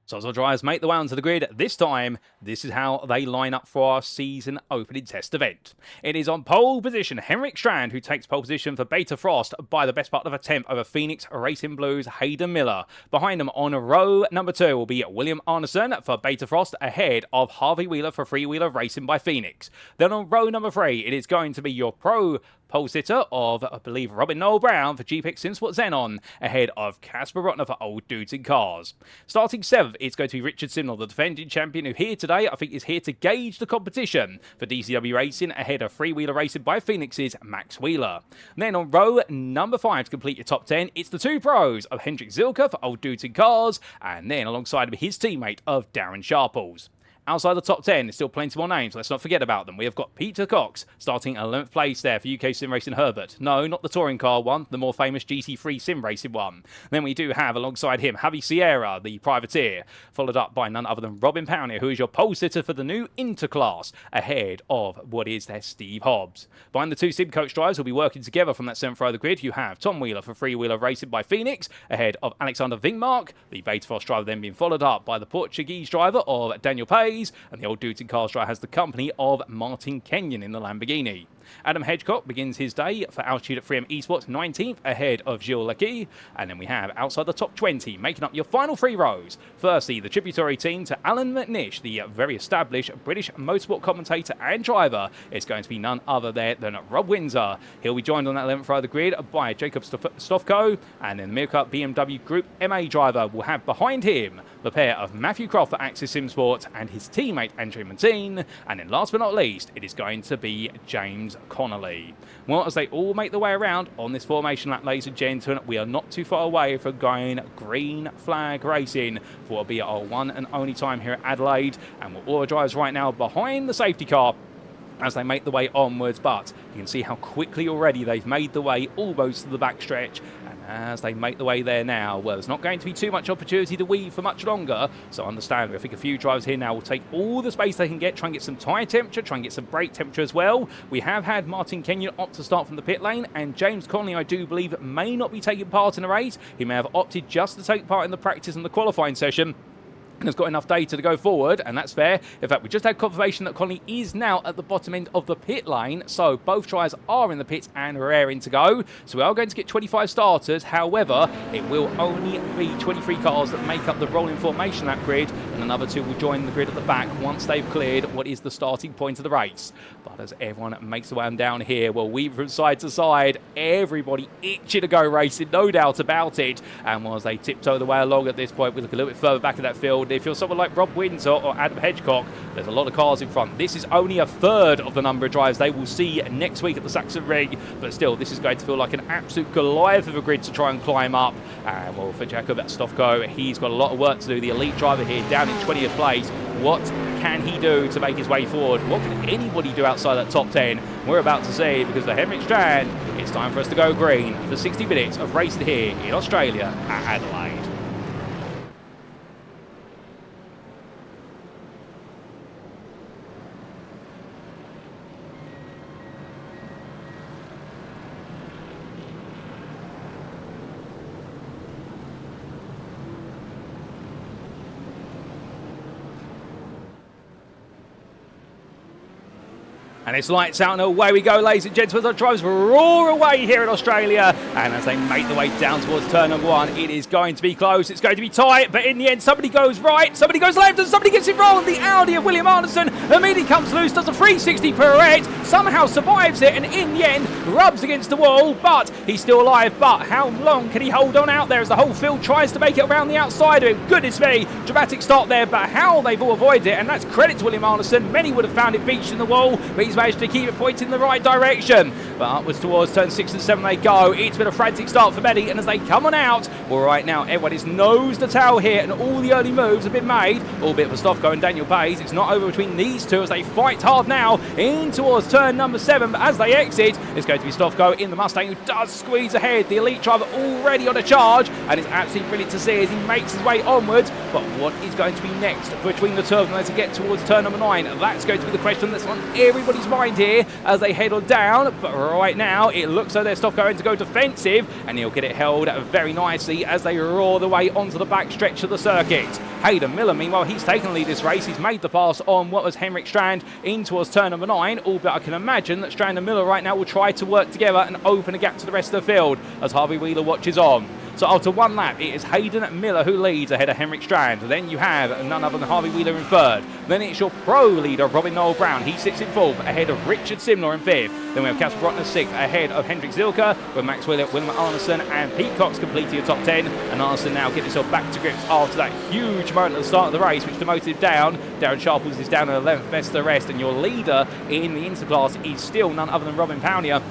So as our drivers make the way onto the grid, this time, this is how they line up for our season opening test event. It is on pole position, Henrik Strand, who takes pole position for Beta Frost by the best part of a tenth over Phoenix Racing Blue's Hayden Miller. Behind him on row number 2 will be William Arneson for Beta Frost, ahead of Harvey Wheeler for Freewheeler Racing by Phoenix. Then on row number 3, it is going to be your pro pole sitter of, I believe, Robin Noel Brown for GPX SimSport Xenon, ahead of Casper Rotner for Old Dudes in Cars. Starting 7th, it's going to be Richard Simnell, the defending champion, who here today, I think, is here to gauge the competition for DCW Racing, ahead of Freewheeler Racing by Phoenix's Max Wheeler. And then on row number 5 to complete your top 10, it's the 2 pros of Hendrik Zilka for Old Dudes in Cars, and then alongside his teammate of Darren Sharples. Outside the top 10, there's still plenty more names. Let's not forget about them. We have got Peter Cox starting 11th place there for UKSimRacing Herbert. No, not the touring car one, the more famous GT3 sim racing one. Then we do have alongside him Javi Sierra, the privateer, followed up by none other than Robin Powney, who is your pole sitter for the new Interclass, ahead of what is their Steve Hobbs. Behind the 2 sim coach drivers who will be working together from that 7th row of the grid, you have Tom Wheeler for Freewheeler Racing by Phoenix, ahead of Alexander Vingmark, the Beta Frost driver, then being followed up by the Portuguese driver of Daniel Pais, and the Old Dudes in Cars driver has the company of Martin Kenyon in the Lamborghini. Adam Hedgecock begins his day for Altitude at 3M Esports 19th, ahead of Gilles Lecky. And then we have outside the top 20, making up your final 3 rows. Firstly, the tributary team to Alan McNish, the very established British motorsport commentator and driver. It's going to be none other there than Rob Windsor. He'll be joined on that 11th row of the grid by Jacob Stofko. And then the Mirka BMW Group MA driver will have behind him the pair of Matthew Croft for Axis SimSport and his teammate Andrew Montine. And then last but not least, it is going to be James Connolly. Well, as they all make their way around on this formation lap, ladies and gentlemen, we are not too far away from going green flag racing for what will be our one and only time here at Adelaide. And we're all drivers right now behind the safety car as they make the way onwards, but you can see how quickly already they've made the way almost to the backstretch. And as they make the way there now, well, there's not going to be too much opportunity to weave for much longer. So understand, I think a few drivers here now will take all the space they can get, try and get some tyre temperature, try and get some brake temperature as well. We have had Martin Kenyon opt to start from the pit lane, and James Connolly, I do believe, may not be taking part in the race. He may have opted just to take part in the practice and the qualifying session, and has got enough data to go forward, and that's fair. In fact, we just had confirmation that Connolly is now at the bottom end of the pit lane, so both drivers are in the pits and raring to go. So we are going to get 25 starters. However, it will only be 23 cars that make up the rolling formation that grid, and another 2 will join the grid at the back once they've cleared what is the starting point of the race. But as everyone makes the way on down here, we'll weave from side to side, everybody itching to go racing, no doubt about it. And as they tiptoe the way along at this point, we look a little bit further back of that field. If you're someone like Rob Windsor or Adam Hedgecock, there's a lot of cars in front. This is only a third of the number of drivers they will see next week at the Sachsenring, but still, this is going to feel like an absolute Goliath of a grid to try and climb up. And well, for Jakob at Stofko, he's got a lot of work to do. The elite driver here down in 20th place. What can he do to make his way forward? What can anybody do outside that top 10? We're about to see, because for Henrik Strand, it's time for us to go green for 60 minutes of racing here in Australia at Adelaide. And it's lights out and away we go, ladies and gentlemen. The drivers roar away here in Australia. And as they make the way down towards turn number 1, it is going to be close. It's going to be tight. But in the end, somebody goes right, somebody goes left, and somebody gets involved. The Audi of William Arneson immediately comes loose, does a 360 pirouette, somehow survives it, and in the end, rubs against the wall. But he's still alive. But how long can he hold on out there as the whole field tries to make it around the outside of him? Goodness me, dramatic start there. But how they've all avoided it, and that's credit to William Arneson. Many would have found it beached in the wall, but he's managed to keep it pointing in the right direction. But upwards towards turn 6 and 7 they go. It's been a frantic start for many, and as they come on out, well, right now everyone is nose to tail here, and all the early moves have been made, albeit for Stofko and Daniel Pays. It's not over between these two as they fight hard now in towards turn number 7. But as they exit, it's going to be Stofko in the Mustang who does squeeze ahead. The elite driver already on a charge, and it's absolutely brilliant to see as he makes his way onwards. But what is going to be next between the two of them as they get towards turn number 9? That's going to be the question that's on everybody's mind here as they head on down. But right now it looks like they're going to go defensive, and he'll get it held very nicely as they roar the way onto the back stretch of the circuit. Hayden Miller, meanwhile, he's taken the lead this race. He's made the pass on what was Henrik Strand in towards turn number 9, albeit I can imagine that Strand and Miller right now will try to work together and open a gap to the rest of the field as Harvey Wheeler watches on. So after one lap, it is Hayden Miller who leads ahead of Henrik Strand. Then you have none other than Harvey Wheeler in 3rd. Then it's your pro leader, Robin Noel Brown. He sits in 4th, ahead of Richard Simnor in 5th. Then we have Casper Brotner 6th, ahead of Hendrik Zilka, with Max Wheeler, William Arneson, and Pete Cox completing a top 10. And Arneson now getting himself back to grips after that huge moment at the start of the race, which demoted him down. Darren Sharples is down in 11th, best of the rest. And your leader in the Interclass is still none other than Robin Paunia,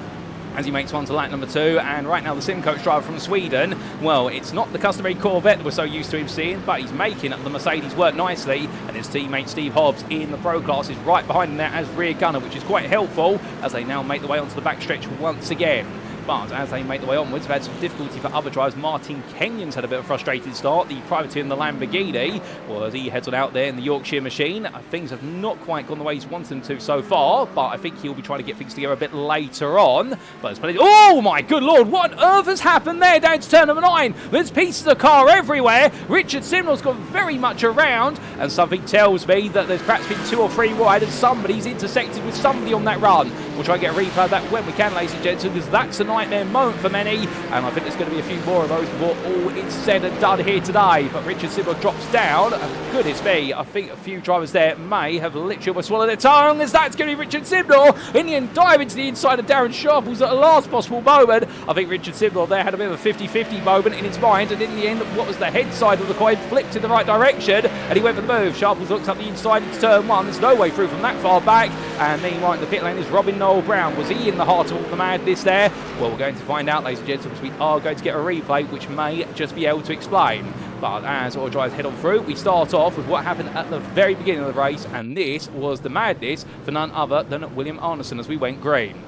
as he makes one to lap number 2. And right now the sim coach driver from Sweden, well, it's not the customary Corvette that we're so used to him seeing, but he's making the Mercedes work nicely, and his teammate Steve Hobbs in the Pro Class is right behind him there as rear gunner, which is quite helpful as they now make the way onto the backstretch once again. But as they make the way onwards, they've had some difficulty for other drivers. Martin Kenyon's had a bit of a frustrated start. The privateer in the Lamborghini, well, as he heads on out there in the Yorkshire machine, things have not quite gone the way he's wanted them to so far, but I think he'll be trying to get things together a bit later on. But it's oh my good lord, what on earth has happened there down to turn number 9? There's pieces of car everywhere. Richard Simnor's gone very much around, and something tells me that there's perhaps been 2 or 3 wide and somebody's intersected with somebody on that run. We'll try and get a replay of that when we can, ladies and gentlemen, because that's a nightmare moment for many, and I think there's going to be a few more of those before all is said and done here today. But Richard Simnor drops down, and goodness me, I think a few drivers there may have literally almost swallowed their tongue, as that's going to be Richard Simnor in the end, dive into the inside of Darren Sharples at the last possible moment. I think Richard Simnor there had a bit of a 50-50 moment in his mind, and in the end, what was the head side of the coin flipped in the right direction, and he went for the move. Sharples looks up the inside into turn 1. There's no way through from that far back, and meanwhile in the pit lane is Robin Noel Brown. Was he in the heart of all the madness there? Well, we're going to find out, ladies and gentlemen, because we are going to get a replay which may just be able to explain. But as our drivers head on through, we start off with what happened at the very beginning of the race, and this was the madness for none other than William Arneson as we went green.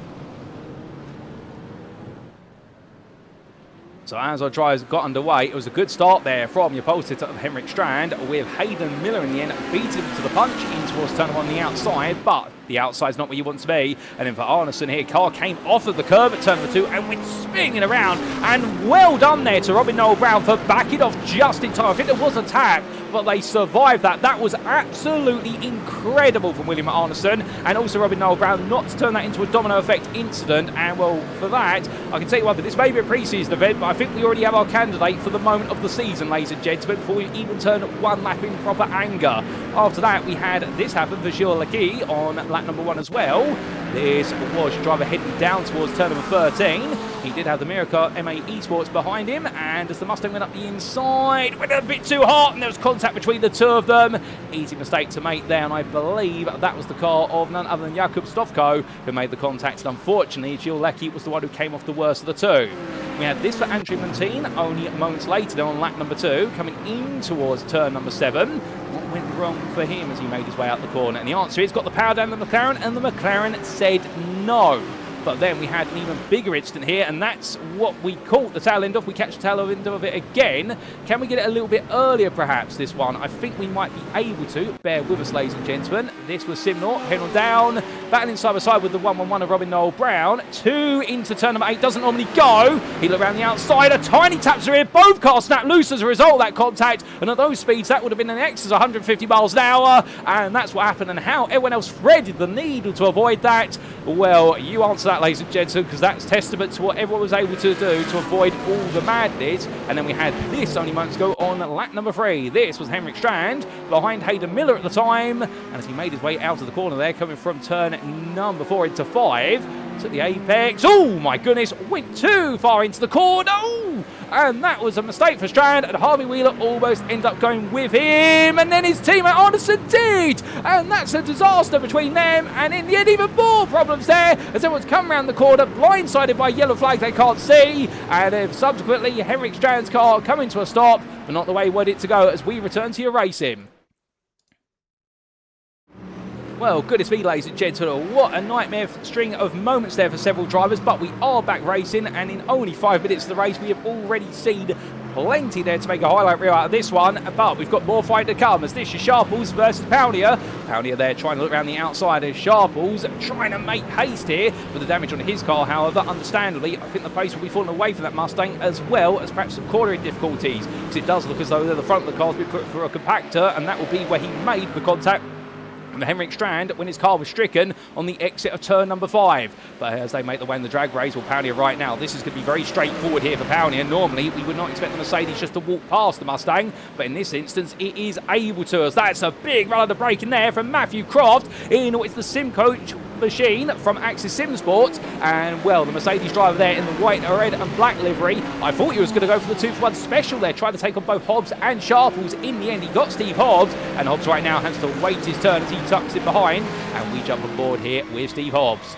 So as our drivers got underway, it was a good start there from your pole sitter of Henrik Strand, with Hayden Miller in the end beating him to the punch in towards turn 1 on the outside, but the outside's not where you want to be. And then for Arneson here, car came off of the curb at turn 2 and went spinning around, and well done there to Robin Noel Brown for backing off just in time. I think there was a tap, but they survived that. That was absolutely incredible from William Arneson, and also Robin Noel Brown not to turn that into a domino effect incident. And well, for that, I can tell you one thing, this may be a pre-season event, but I think we already have our candidate for the moment of the season, ladies and gentlemen, before we even turn one lap in proper anger. After that, we had this happen for Gilles Lecky on lap number 1 as well. This was your driver heading down towards turn number 13. He did have the Miracle MA Esports behind him, and as the Mustang went up the inside, went a bit too hard, and there was contact between the two of them. Easy mistake to make there, and I believe that was the car of none other than Jakub Stovko who made the contact, and unfortunately Gilles Lecky was the one who came off the worst of the two. We had this for Andrew Montine only moments later on lap number 2, coming in towards turn number 7. What went wrong for him as he made his way out the corner? And the answer is, got the power down the McLaren, and the McLaren said no. But then we had an even bigger incident here, and that's what we caught the tail end of. We catch the tail end of it again. Can we get it a little bit earlier, perhaps, this one? I think we might be able to. Bear with us, ladies and gentlemen. This was Simnor, head on down, battling side by side with the 1-1-1 of Robin Noel Brown. 2 into turn number 8, doesn't normally go. He looked around the outside, a tiny taps are here. Both cars snap loose as a result of that contact, and at those speeds, that would have been an excess of 150 miles an hour, and that's what happened. And how everyone else threaded the needle to avoid that, well, you answer that, ladies and gentlemen, because that's testament to what everyone was able to do to avoid all the madness. And then we had this only moments ago on lap number 3. This was Henrik Strand behind Hayden Miller at the time, and as he made his way out of the corner there, coming from turn number 4 into 5, to the apex. Oh my goodness, went too far into the corner. Oh, and that was a mistake for Strand, and Harvey Wheeler almost ended up going with him, and then his teammate Arneson did, and that's a disaster between them. And in the end, even more problems there as everyone's come around the corner, blindsided by yellow flags they can't see, and then subsequently Henrik Strand's car coming to a stop, but not the way we wanted it to go as we return to your racing. Well, goodness me, ladies and gentlemen, what a nightmare string of moments there for several drivers, but we are back racing, and in only 5 minutes of the race, we have already seen plenty there to make a highlight reel out of this one, but we've got more fight to come as this is Sharples versus Pownyer. Pownyer there trying to look around the outside as Sharples trying to make haste here with the damage on his car. However, understandably, I think the pace will be falling away from that Mustang, as well as perhaps some cornering difficulties, because it does look as though the front of the car's been put through a compactor, and that will be where he made the contact and Henrik Strand when his car was stricken on the exit of turn number 5. But as they make the way in the drag race, well, Pownyer right now, this is going to be very straightforward here for Pownyer. Normally, we would not expect the Mercedes just to walk past the Mustang, but in this instance, it is able to, as that's a big run of the break in there from Matthew Croft in it's the Sim Coach machine from Axis Sim Sports, and well, the Mercedes driver there in the white, red and black livery, I thought he was going to go for the 2-for-1 special there, trying to take on both Hobbs and Sharples. In the end, he got Steve Hobbs, and Hobbs right now has to wait his turn as he tucks it behind, and we jump on board here with Steve Hobbs.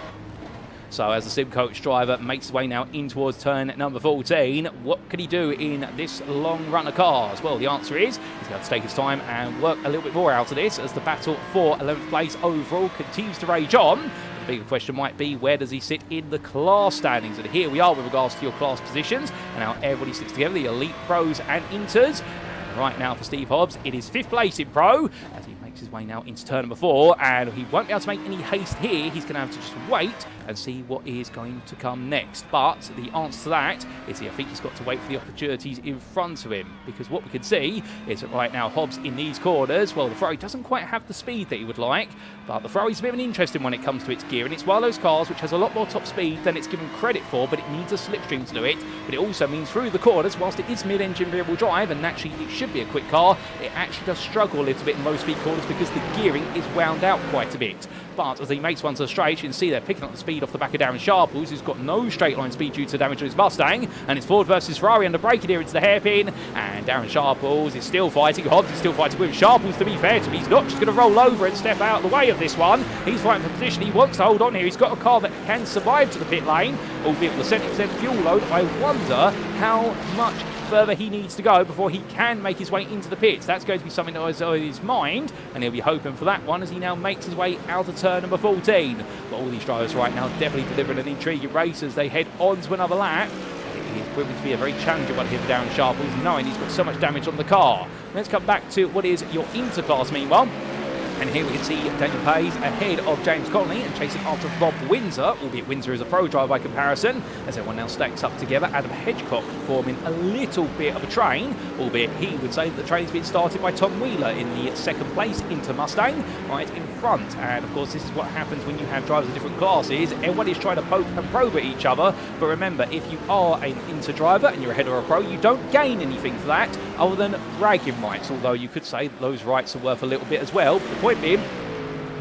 So as the Sim Coach driver makes his way now in towards turn number 14, what can he do in this long run of cars? Well, the answer is he's going to take his time and work a little bit more out of this as the battle for 11th place overall continues to rage on. The bigger question might be, where does he sit in the class standings? And here we are with regards to your class positions and how everybody sits together, the elite pros and inters. And right now for Steve Hobbs, it is 5th place in pro as he makes his way now into turn number 4, and he won't be able to make any haste here. He's going to have to just wait and see what is going to come next. But the answer to that is I think he's got to wait for the opportunities in front of him, because what we can see is that right now Hobbs in these corners, well, the Ferrari doesn't quite have the speed that he would like, but the Ferrari's a bit of an interesting when it comes to its gear, and it's one of those cars which has a lot more top speed than it's given credit for, but it needs a slipstream to do it. But it also means through the corners, whilst it is mid-engine rear-wheel drive, and naturally it should be a quick car, it actually does struggle a little bit in low speed corners because the gearing is wound out quite a bit. But as he makes one to the straight, you can see they're picking up the speed off the back of Darren Sharples, who's got no straight line speed due to damage on his Mustang, and it's Ford versus Ferrari under braking here into the hairpin, and Darren Sharples is still fighting. Hobbs is still fighting with Sharples, to be fair to him. He's not just going to roll over and step out of the way of this one. He's fighting for position. He wants to hold on here. He's got a car that can survive to the pit lane, albeit with a 70% fuel load. I wonder how much further he needs to go before he can make his way into the pits. That's going to be something that is on his mind, and he'll be hoping for that one as he now makes his way out of turn number 14. But all these drivers right now definitely delivering an intriguing race as they head on to another lap. He's proving to be a very challenging one here for Darren Sharples, knowing he's got so much damage on the car. Let's come back to what is your interclass meanwhile. And here we can see Daniel Payes ahead of James Connolly and chasing after Rob Windsor, albeit Windsor is a pro driver by comparison, as everyone now stacks up together. Adam Hedgecock forming a little bit of a train, albeit he would say that the train's been started by Tom Wheeler in the second place Inter Mustang, right in front. And of course, this is what happens when you have drivers of different classes. Everyone is trying to poke and probe at each other, but remember, if you are an Inter driver and you're ahead of a pro, you don't gain anything for that other than bragging rights, although you could say that those rights are worth a little bit as well. The point being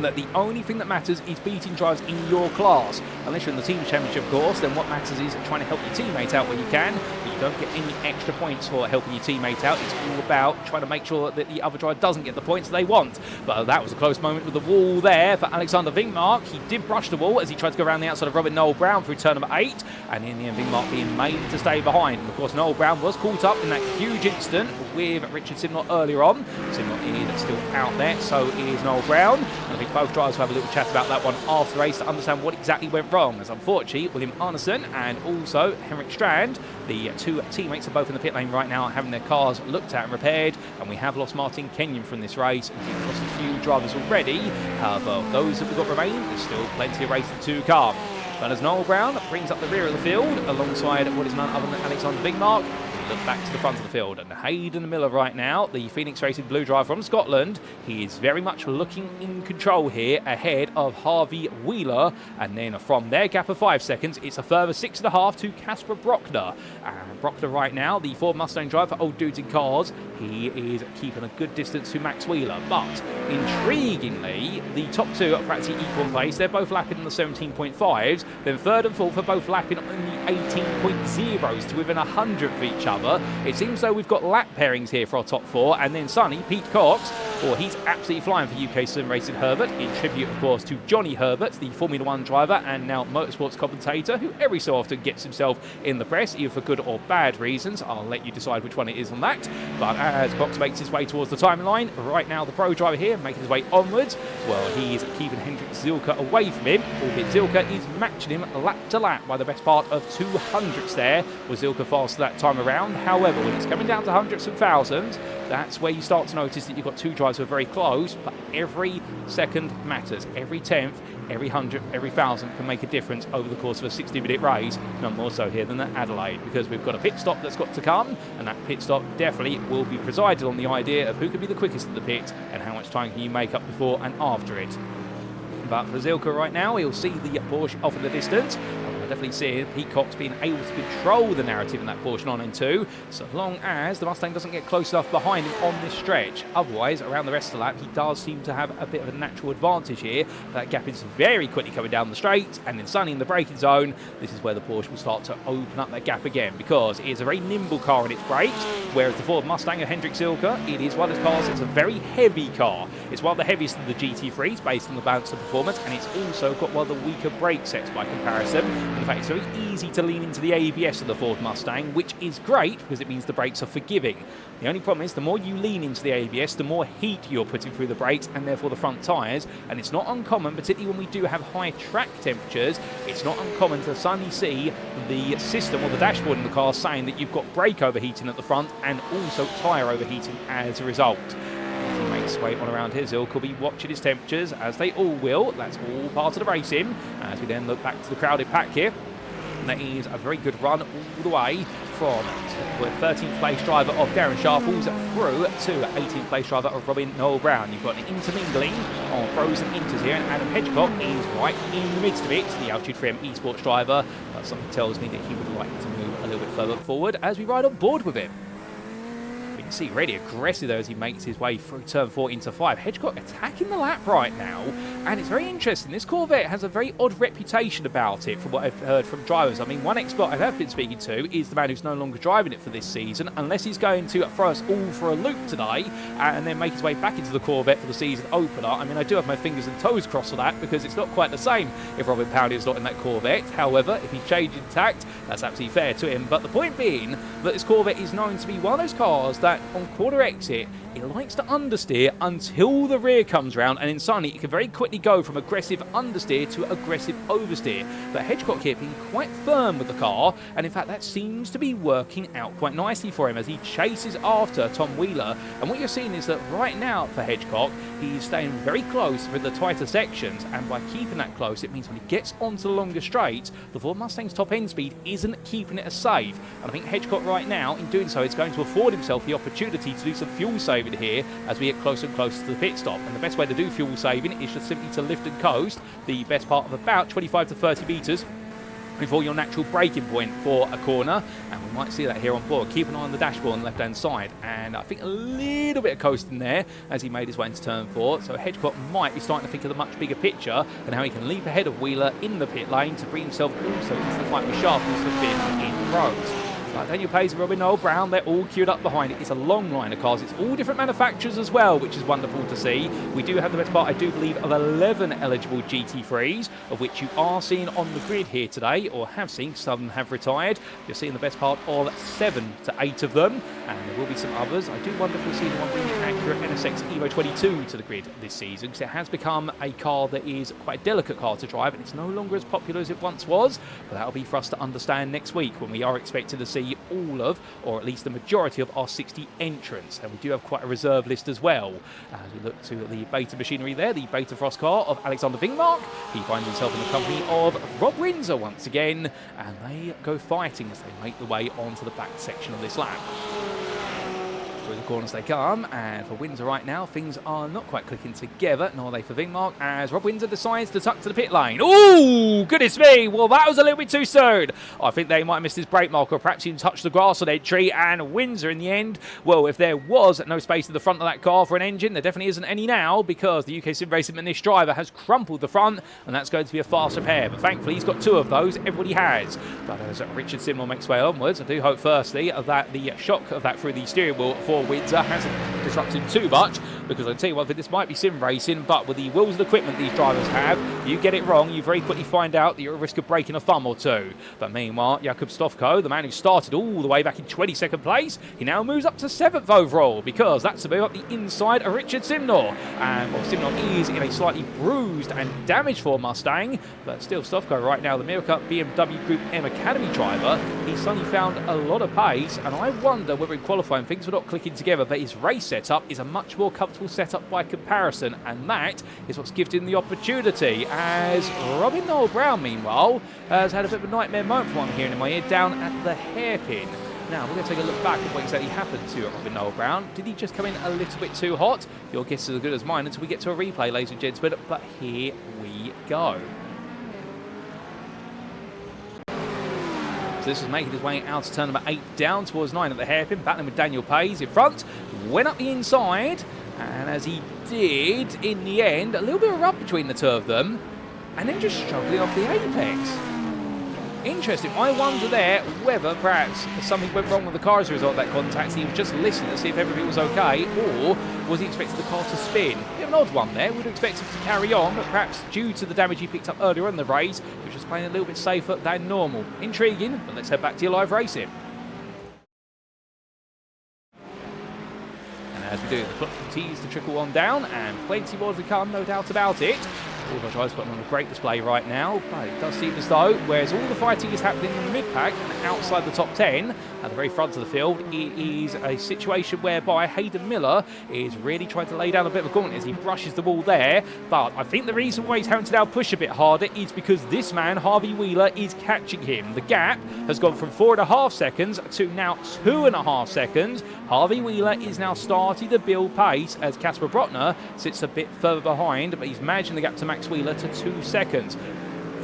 that the only thing that matters is beating drivers in your class. Unless you're in the team championship, of course, then what matters is trying to help your teammate out when you can. But you don't get any extra points for helping your teammate out. It's all about trying to make sure that the other driver doesn't get the points they want. But that was a close moment with the wall there for Alexander Wingmark. He did brush the wall as he tried to go around the outside of Robin Noel Brown through turn number 8. And in the end, Wingmark being made to stay behind. And of course, Noel Brown was caught up in that huge incident with Richard Simnott earlier on. Simnott is still out there, so is Noel Brown. And I think both drivers will have a little chat about that one after the race to understand what exactly went wrong. As unfortunately, William Arneson and also Henrik Strand, the two teammates, are both in the pit lane right now, having their cars looked at and repaired. And we have lost Martin Kenyon from this race, and we've lost a few drivers already. However, those that we've got remaining, there's still plenty of racing to come. But as Noel Brown brings up the rear of the field alongside what is none other than Alexander Wingmark, look back to the front of the field, and Hayden Miller right now, the Phoenix Racing blue driver from Scotland, he is very much looking in control here ahead of Harvey Wheeler, and then from their gap of 5 seconds it's a further 6.5 to Casper Brockner. And Brockner right now, the Ford Mustang driver for Old Dudes in Cars, he is keeping a good distance to Max Wheeler, but intriguingly the top two are practically equal in place. They're both lapping in the 17.5s, then third and fourth are both lapping on the 18.0s to within 100 of each other. It seems though we've got lap pairings here for our top four, and then Sonny, Pete Cox, well, he's absolutely flying for UKSimRacing Herbert, in tribute of course to Johnny Herbert, the Formula 1 driver and now motorsports commentator, who every so often gets himself in the press, either for good or bad reasons. I'll let you decide which one it is on that. But as Cox makes his way towards the timeline, right now the pro driver here making his way onwards, well, he is keeping Hendrik Zilka away from him, albeit Zilka is matching him lap to lap by the best part of 200ths there. Was Zilka faster that time around? However, when it's coming down to hundreds and thousands, that's where you start to notice that you've got two drivers who are very close, but every second matters. Every tenth, every 100, every 1,000 can make a difference over the course of a 60-minute race. None more so here than at Adelaide, because we've got a pit stop that's got to come, and that pit stop definitely will be presided on the idea of who can be the quickest at the pit and how much time can you make up before and after it. But for Zilka right now, he'll see the Porsche off in the distance. I definitely see Pete Cox being able to control the narrative in that Porsche 992, so long as the Mustang doesn't get close enough behind him on this stretch. Otherwise, around the rest of the lap, he does seem to have a bit of a natural advantage here. That gap is very quickly coming down the straight, and then Sonny in the braking zone. This is where the Porsche will start to open up that gap again, because it is a very nimble car in its brakes, whereas the Ford Mustang of Hendrik Zilka, it is one of those cars, it's a very heavy car. It's one of the heaviest of the GT3s based on the balance of performance, and it's also got one of the weaker brake sets by comparison. In fact, it's very easy to lean into the ABS of the Ford Mustang, which is great because it means the brakes are forgiving. The only problem is the more you lean into the ABS, the more heat you're putting through the brakes and therefore the front tyres, and it's not uncommon, particularly when we do have high track temperatures, it's not uncommon to suddenly see the system or the dashboard in the car saying that you've got brake overheating at the front and also tyre overheating as a result. As he makes his way on around here, Zilka will be watching his temperatures, as they all will. That's all part of the racing. As we then look back to the crowded pack here, and that is a very good run all the way from the 13th place driver of Darren Sharples through to 18th place driver of Robin Noel Brown. You've got an intermingling of pros and inters here, and Adam Hedgecock is right in the midst of it, the Altitude 3M esports driver, but something tells me that he would like to move a little bit further forward as we ride on board with him. see really aggressive though as he makes his way through turn 4 into 5. Hedgecock attacking the lap right now, and it's very interesting. This Corvette has a very odd reputation about it from what I've heard from drivers. I mean, one expert I have been speaking to is the man who's no longer driving it for this season, unless he's going to throw us all for a loop today and then make his way back into the Corvette for the season opener. I mean, I do have my fingers and toes crossed for that, because it's not quite the same if Robin Powdy is not in that Corvette. However, if he's changing tact, that's absolutely fair to him. But the point being that this Corvette is known to be one of those cars that on quarter exit, it likes to understeer until the rear comes round, and then suddenly it can very quickly go from aggressive understeer to aggressive oversteer. But Hedgecock here being quite firm with the car, and in fact that seems to be working out quite nicely for him as he chases after Tom Wheeler. And what you're seeing is that right now for Hedgecock, he's staying very close for the tighter sections, and by keeping that close, it means when he gets onto the longer straights, the Ford Mustang's top end speed isn't keeping it as safe. And I think Hedgecock right now, in doing so, is going to afford himself the opportunity to do some fuel saving here as we get closer and closer to the pit stop. And the best way to do fuel saving is just simply to lift and coast the best part of about 25 to 30 metres before your natural braking point for a corner, and we might see that here on board. Keep an eye on the dashboard on the left hand side, and I think a little bit of coasting there as he made his way into turn 4. So Hedgecock might be starting to think of the much bigger picture and how he can leap ahead of Wheeler in the pit lane to bring himself also into the fight with Sharpness for 5th in the rows. Daniel Payne and Robin Noel Brown, they're all queued up behind it. It's a long line of cars. It's all different manufacturers as well, which is wonderful to see. We do have the best part, I do believe, of 11 eligible GT3s, of which you are seeing on the grid here today, or have seen. Some have retired. You're seeing the best part of 7 to 8 of them, and there will be some others. I do wonder if we'll see the one bringing accurate NSX Evo 22 to the grid this season, because it has become a car that is quite a delicate car to drive, and it's no longer as popular as it once was. But that'll be for us to understand next week, when we are expected to see all of, or at least the majority of, our 60 entrants. And we do have quite a reserve list as well. As we look to the beta machinery there, the beta frost car of Alexander Vingmark. He finds himself in the company of Rob Windsor once again, and they go fighting as they make the way onto the back section of this lap. Through the corners they come, and for Windsor right now, things are not quite clicking together, nor are they for Vingmark, as Rob Windsor decides to tuck to the pit lane. Ooh, goodness me, well that was a little bit too soon. I think they might have missed his brake mark, or perhaps even touched the grass on entry, and Windsor in the end, well, if there was no space in the front of that car for an engine, there definitely isn't any now, because the UKSimRacing Manish driver has crumpled the front, and that's going to be a fast repair. But thankfully he's got 2 of those, everybody has. But as Richard Simnell makes way onwards, I do hope firstly that the shock of that through the steering wheel for Windsor hasn't disrupted too much, because I'll tell you one thing, this might be sim racing, but with the wheels and equipment these drivers have, you get it wrong, you very quickly find out that you're at risk of breaking a thumb or two. But meanwhile, Jakub Stofko, the man who started all the way back in 22nd place, he now moves up to 7th overall, because that's to move up the inside of Richard Simnell. And well, Simnell is in a slightly bruised and damaged Ford Mustang, but still Stofko right now, the Mirror Cup BMW Group M Academy driver, he's suddenly found a lot of pace, and I wonder whether in qualifying things were not clicking together, but his race setup is a much more comfortable setup by comparison, and that is what's given him the opportunity. As Robin Noel Brown, meanwhile, has had a bit of a nightmare moment from what I'm hearing in my ear, down at the hairpin. Now, we're going to take a look back at what exactly happened to Robin Noel Brown. Did he just come in a little bit too hot? Your guess is as good as mine until we get to a replay, ladies and gentlemen, but here we go. So this was making his way out to turn number 8 down towards 9 at the hairpin, battling with Daniel Payne in front, went up the inside, and as he did, in the end, a little bit of a rub between the 2 of them, and then just struggling off the apex. Interesting. I wonder there whether perhaps something went wrong with the car as a result of that contact. He was just listening to see if everything was okay, or was he expecting the car to spin? Bit of an odd one there. We'd expect him to carry on, but perhaps due to the damage he picked up earlier in the race, he was just playing a little bit safer than normal. Intriguing, but let's head back to your live racing. And as we do, the clock continues to trickle on down, and plenty more to come, no doubt about it. All of our drivers putting on a great display right now, but it does seem as though, whereas all the fighting is happening in the mid-pack and outside the top 10, at the very front of the field, it is a situation whereby Hayden Miller is really trying to lay down a bit of a gauntlet as he brushes the wall there. But I think the reason why he's having to now push a bit harder is because this man, Harvey Wheeler, is catching him. The gap has gone from 4.5 seconds to now 2.5 seconds. Harvey Wheeler is now starting to build pace as Casper Brotner sits a bit further behind, but he's managing the gap to Max Wheeler to 2 seconds.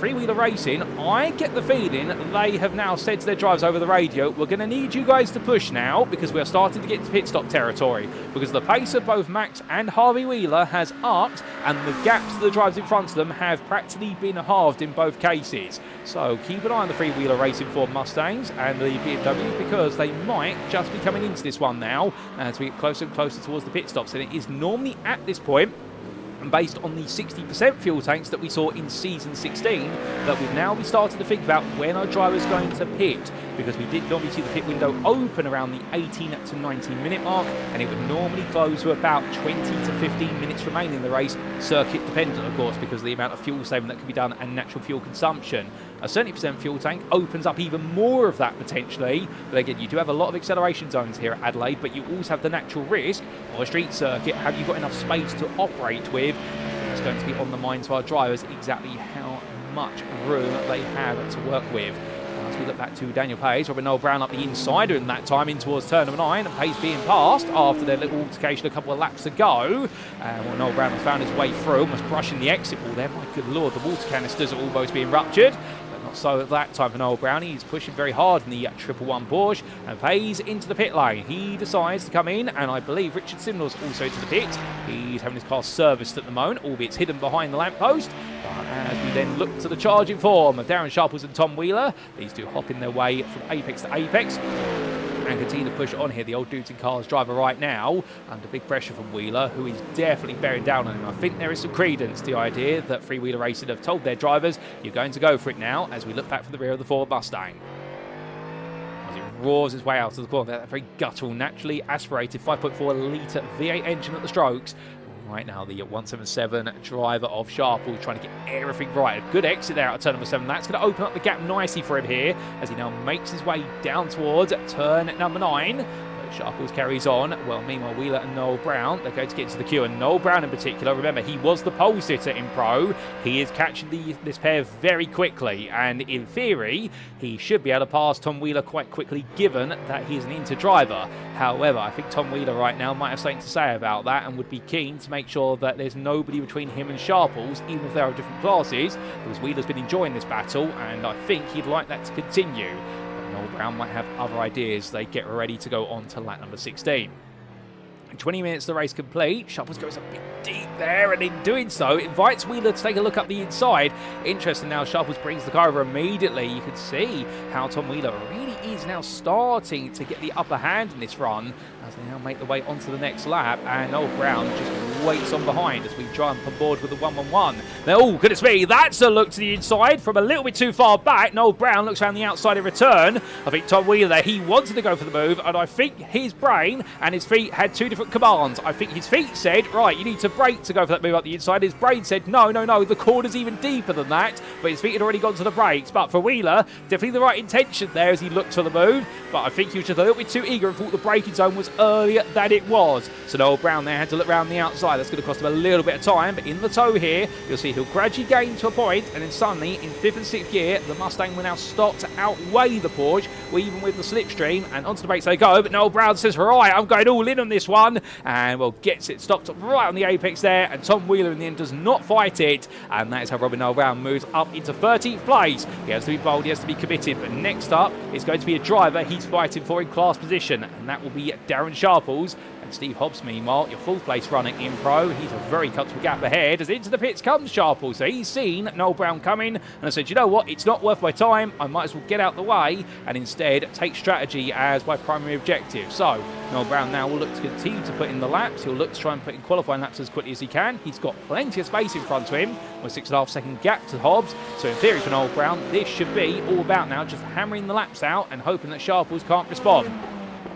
Freewheeler Racing, I get the feeling they have now said to their drivers over the radio, we're going to need you guys to push now because we're starting to get to pit stop territory, because the pace of both Max and Harvey Wheeler has upped and the gaps to the drivers in front of them have practically been halved in both cases. So keep an eye on the Freewheeler Racing Ford Mustangs and the BMWs, because they might just be coming into this one now as we get closer and closer towards the pit stops. And it is normally at this point, and based on the 60% fuel tanks that we saw in Season 16, that we've now started to think about when our driver's going to pit, because we did normally see the pit window open around the 18 to 19 minute mark, and it would normally close to about 20 to 15 minutes remaining in the race, circuit dependent of course, because of the amount of fuel saving that can be done and natural fuel consumption. A 70% fuel tank opens up even more of that potentially, but again, you do have a lot of acceleration zones here at Adelaide, but you also have the natural risk of a street circuit. Have you got enough space to operate with? It's going to be on the minds of our drivers exactly how much room they have to work with. As we look back to Daniel Page, Robin Noel Brown up the inside in that time in towards turn number 9, and Page being passed after their little altercation a couple of laps ago. And Noel Brown has found his way through, almost brushing the exit wall there. My good lord, the water canisters are almost being ruptured. Not so at that time for Noel Brown. He's pushing very hard in the 111 Porsche and pays into the pit lane. He decides to come in, and I believe Richard Simnell's also to the pit. He's having his car serviced at the moment, albeit it's hidden behind the lamppost. But as we then look to the charging form of Darren Sharples and Tom Wheeler, these two hopping their way from apex to apex and continue to push on here. The old dudes in cars driver right now under big pressure from Wheeler, who is definitely bearing down on him. I think there is some credence to the idea that Freewheeler Racing have told their drivers, you're going to go for it now, as we look back from the rear of the Ford Mustang. As it roars its way out of the corner, that very guttural, naturally aspirated 5.4 litre V8 engine at the strokes. Right now, the 177 driver of Sharple trying to get everything right. A good exit there out of turn number 7. That's going to open up the gap nicely for him here as he now makes his way down towards turn number 9. Sharples carries on. Well, meanwhile, Wheeler and Noel Brown, they're going to get into the queue. And Noel Brown in particular, remember, he was the pole sitter in Pro. He is catching this pair very quickly. And in theory, he should be able to pass Tom Wheeler quite quickly, given that he's an Inter driver. However, I think Tom Wheeler right now might have something to say about that and would be keen to make sure that there's nobody between him and Sharples, even if they are different classes, because Wheeler's been enjoying this battle, and I think he'd like that to continue. Noel Brown might have other ideas. They get ready to go on to lap number 16. In 20 minutes, the race complete. Sharples goes a bit deep there, and in doing so, invites Wheeler to take a look up the inside. Interesting now, Sharples brings the car over immediately. You can see how Tom Wheeler really is now starting to get the upper hand in this run as they now make the way onto the next lap, and Noel Brown just waits on behind as we jump on board with the 111. Now, oh, goodness me, that's a look to the inside from a little bit too far back. Noel Brown looks around the outside in return. I think Tom Wheeler, he wanted to go for the move, and I think his brain and his feet had two different commands. I think his feet said, right, you need to brake to go for that move up the inside. His brain said, no, the corner's even deeper than that, but his feet had already gone to the brakes. But for Wheeler, definitely the right intention there as he looked for the move, but I think he was just a little bit too eager and thought the braking zone was earlier than it was. So Noel Brown there had to look around the outside. That's going to cost him a little bit of time, but in the tow here, you'll see he'll gradually gain to a point, and then suddenly in 5th and 6th gear, the Mustang will now start to outweigh the Porsche, even with the slipstream, and onto the brakes they go. But Noel Brown says, right, I'm going all in on this one, and well, gets it stopped right on the apex there, and Tom Wheeler in the end does not fight it, and that is how Robin Noel Brown moves up into 13th place. He has to be bold, he has to be committed, but next up is going to be a driver he's fighting for in class position, and that will be Darren Sharples. And Steve Hobbs, meanwhile, your 4th place runner in Pro. He's a very comfortable gap ahead as into the pits comes Sharples. So he's seen Noel Brown coming and I said, you know what, it's not worth my time. I might as well get out the way and instead take strategy as my primary objective. So Noel Brown now will look to continue to put in the laps. He'll look to try and put in qualifying laps as quickly as he can. He's got plenty of space in front of him with a 6.5 second gap to Hobbs. So in theory for Noel Brown, this should be all about now just hammering the laps out and hoping that Sharples can't respond.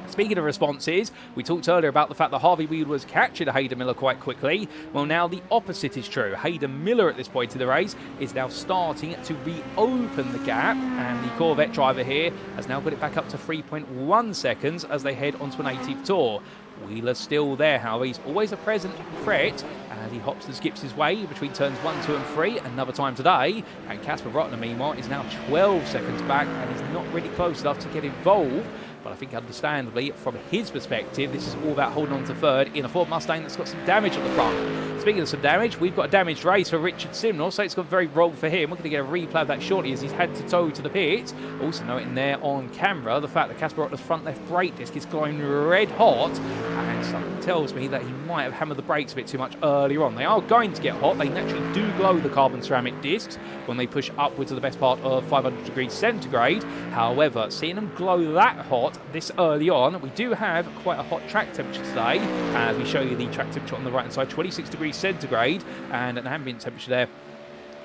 Speaking of responses, we talked earlier about the fact that Harvey Wheeler was captured Hayden Miller quite quickly. Well, now the opposite is true. Hayden Miller at this point in the race is now starting to reopen the gap, and the Corvette driver here has now put it back up to 3.1 seconds as they head onto an 18th tour. Wheeler's still there, however. He's always a present threat, and he hops and skips his way between turns 1, 2 and 3 another time today. And Casper Rotner, meanwhile, is now 12 seconds back and is not really close enough to get involved. but I think understandably, from his perspective, this is all about holding on to third in a Ford Mustang that's got some damage on the front. Speaking of some damage, we've got a damaged race for Richard Simnor, so it's gone very wrong for him. We're going to get a replay of that shortly as he's had to tow to the pit. Also noting there on camera the fact that Casper Rottner's front left brake disc is glowing red hot, and something tells me that he might have hammered the brakes a bit too much earlier on. They are going to get hot. They naturally do glow, the carbon ceramic discs, when they push upwards to the best part of 500 degrees centigrade. However, seeing them glow that hot this early on, we do have quite a hot track temperature today. As we show you the track temperature on the right hand side, 26 degrees centigrade, and an ambient temperature there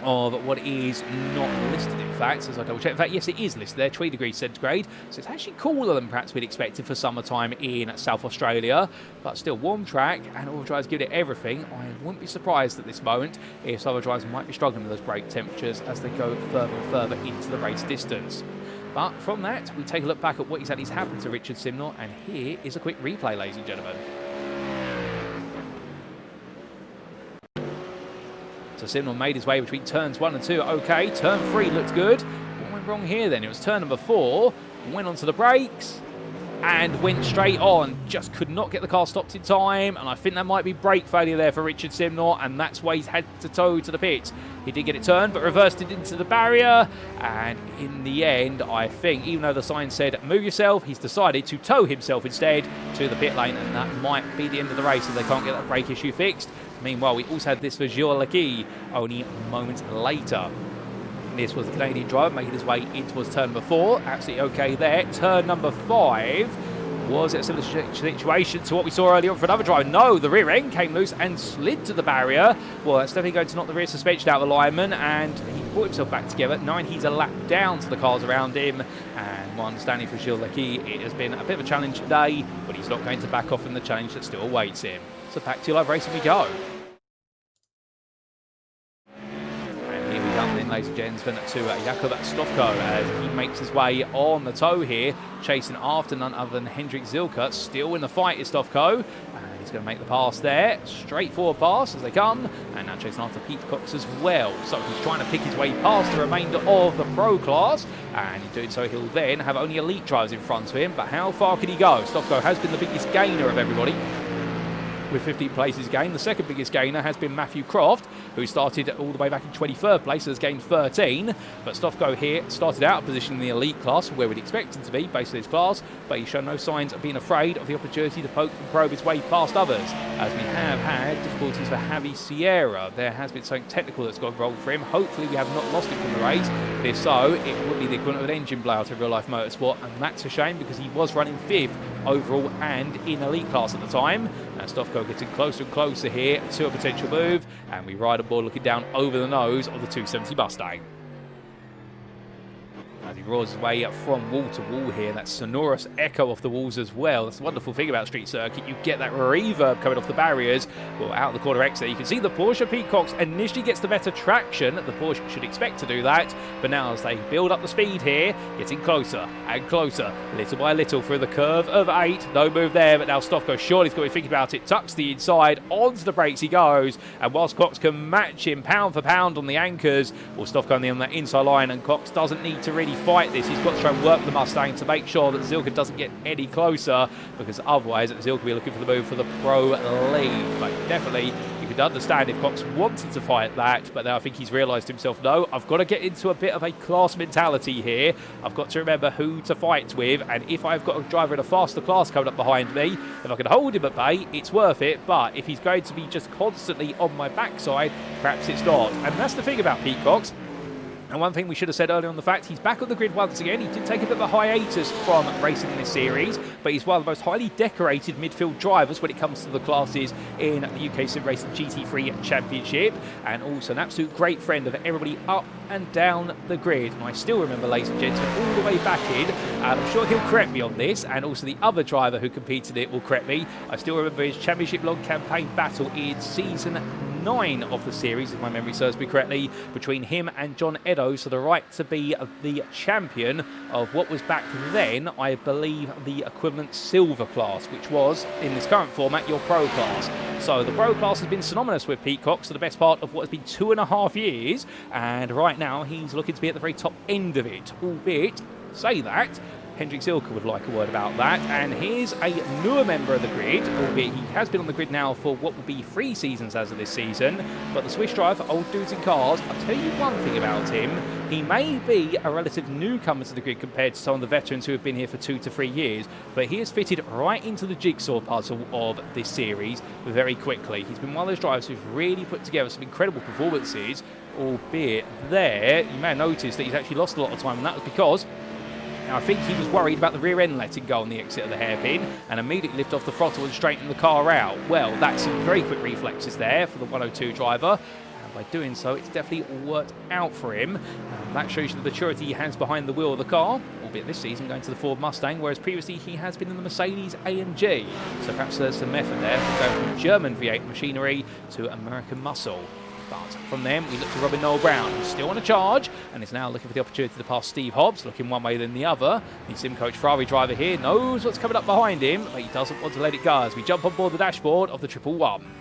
of what is not listed, in fact, as I double check. In fact, yes, it is listed there, 20 degrees centigrade, so it's actually cooler than perhaps we'd expected for summertime in South Australia, but still warm track, and all drivers give it everything. I wouldn't be surprised at this moment if some other drivers might be struggling with those brake temperatures as they go further and further into the race distance. But from that, we take a look back at what exactly has happened to Richard Simnor, and here is a quick replay, ladies and gentlemen. So Simnor made his way between turns 1 and 2. Okay, turn 3 looked good. What went wrong here then? It was turn number 4. Went onto the brakes and went straight on. Just could not get the car stopped in time. And I think that might be brake failure there for Richard Simnor. And that's why he's had to tow to the pit. He did get it turned, but reversed it into the barrier. And in the end, I think, even though the sign said move yourself, he's decided to tow himself instead to the pit lane. And that might be the end of the race if they can't get that brake issue fixed. Meanwhile, we also had this for Gilles Lecky only moments later. This was the Canadian driver making his way in towards turn number 4. Absolutely okay there. Turn number 5 was a similar situation to what we saw earlier on for another driver. No, the rear end came loose and slid to the barrier. Well, that's definitely going to knock the rear suspension out of alignment, and he brought himself back together. 9, he's a lap down to the cars around him. And my understanding for Gilles Lecky, it has been a bit of a challenge today, but he's not going to back off from the challenge that still awaits him. So back to your live racing we go. And here we come then, ladies and gentlemen, to Jakub Stofko as he makes his way on the tow here, chasing after none other than Hendrik Zilka. Still in the fight is Stofko, and he's going to make the pass there. Straightforward pass as they come, and now chasing after Pete Cox as well. So he's trying to pick his way past the remainder of the pro class, and in doing so he'll then have only elite drivers in front of him. But how far can he go? Stofko has been the biggest gainer of everybody, with 15 places gained. The second biggest gainer has been Matthew Croft, who started all the way back in 23rd place, has gained 13. But Stofko here started out a position in the elite class, where we'd expect him to be based on his class, but he's shown no signs of being afraid of the opportunity to poke and probe his way past others, as we have had difficulties for Javi Sierra. There has been something technical that's gone wrong for him. Hopefully we have not lost him from the race, but if so, it would be the equivalent of an engine blowout in real life motorsport, and that's a shame because he was running 5th overall and in elite class at the time. Now Stofko getting closer and closer here to a potential move, and we ride aboard looking down over the nose of the 270 Mustang. As he roars his way from wall to wall here, that sonorous echo off the walls as well. That's the wonderful thing about street circuit. You get that reverb coming off the barriers. Well, out of the corner exit, you can see the Porsche Pete Cox initially gets the better traction. The Porsche should expect to do that, but now as they build up the speed here, getting closer and closer, little by little through the curve of 8. No move there, but now Stofko surely's got to be thinking about it. Tucks the inside, onto the brakes he goes, and whilst Cox can match him pound for pound on the anchors, well, Stofko on that inside line, and Cox doesn't need to really fight this. He's got to try and work the Mustang to make sure that Zilka doesn't get any closer, because otherwise Zilka will be looking for the move for the pro lead. But definitely you could understand if Cox wanted to fight that, but now I think he's realised himself, no, I've got to get into a bit of a class mentality here. I've got to remember who to fight with, and if I've got a driver in a faster class coming up behind me, if I can hold him at bay, it's worth it. But if he's going to be just constantly on my backside, perhaps it's not. And that's the thing about Pete Cox. And one thing we should have said earlier on the fact, he's back on the grid once again. He did take a bit of a hiatus from racing in this series, but he's one of the most highly decorated midfield drivers when it comes to the classes in the UKSimRacing GT3 Championship, and also an absolute great friend of everybody up and down the grid. And I still remember, ladies and gentlemen, all the way back in, and I'm sure he'll correct me on this, and also the other driver who competed in it will correct me. I still remember his championship long campaign battle in season 9 of the series, if my memory serves me correctly, between him and John Eddowes for the right to be the champion of what was back then, I believe, the equivalent silver class, which was, in this current format, your pro class. So the pro class has been synonymous with Pete Cox for the best part of what has been 2.5 years, and right now he's looking to be at the very top end of it, albeit, say that, Hendrik Ilka would like a word about that. And here's a newer member of the grid, albeit he has been on the grid now for what will be 3 seasons as of this season. But the Swiss driver, Old Dudes in Cars, I'll tell you one thing about him. He may be a relative newcomer to the grid compared to some of the veterans who have been here for 2 to 3 years, but he has fitted right into the jigsaw puzzle of this series very quickly. He's been one of those drivers who's really put together some incredible performances, albeit there, you may have noticed that he's actually lost a lot of time, and that was because I think he was worried about the rear end letting go on the exit of the hairpin and immediately lift off the throttle and straighten the car out. Well, that's some very quick reflexes there for the 102 driver. And by doing so, it's definitely worked out for him. That shows you the maturity he has behind the wheel of the car, albeit this season going to the Ford Mustang, whereas previously he has been in the Mercedes AMG. So perhaps there's some method there for going from German V8 machinery to American muscle. But from them, we look to Robin Noel Brown, who's still on a charge and is now looking for the opportunity to pass Steve Hobbs, looking one way than the other. The Sim Coach Ferrari driver here knows what's coming up behind him, but he doesn't want to let it go as we jump on board the dashboard of the 111.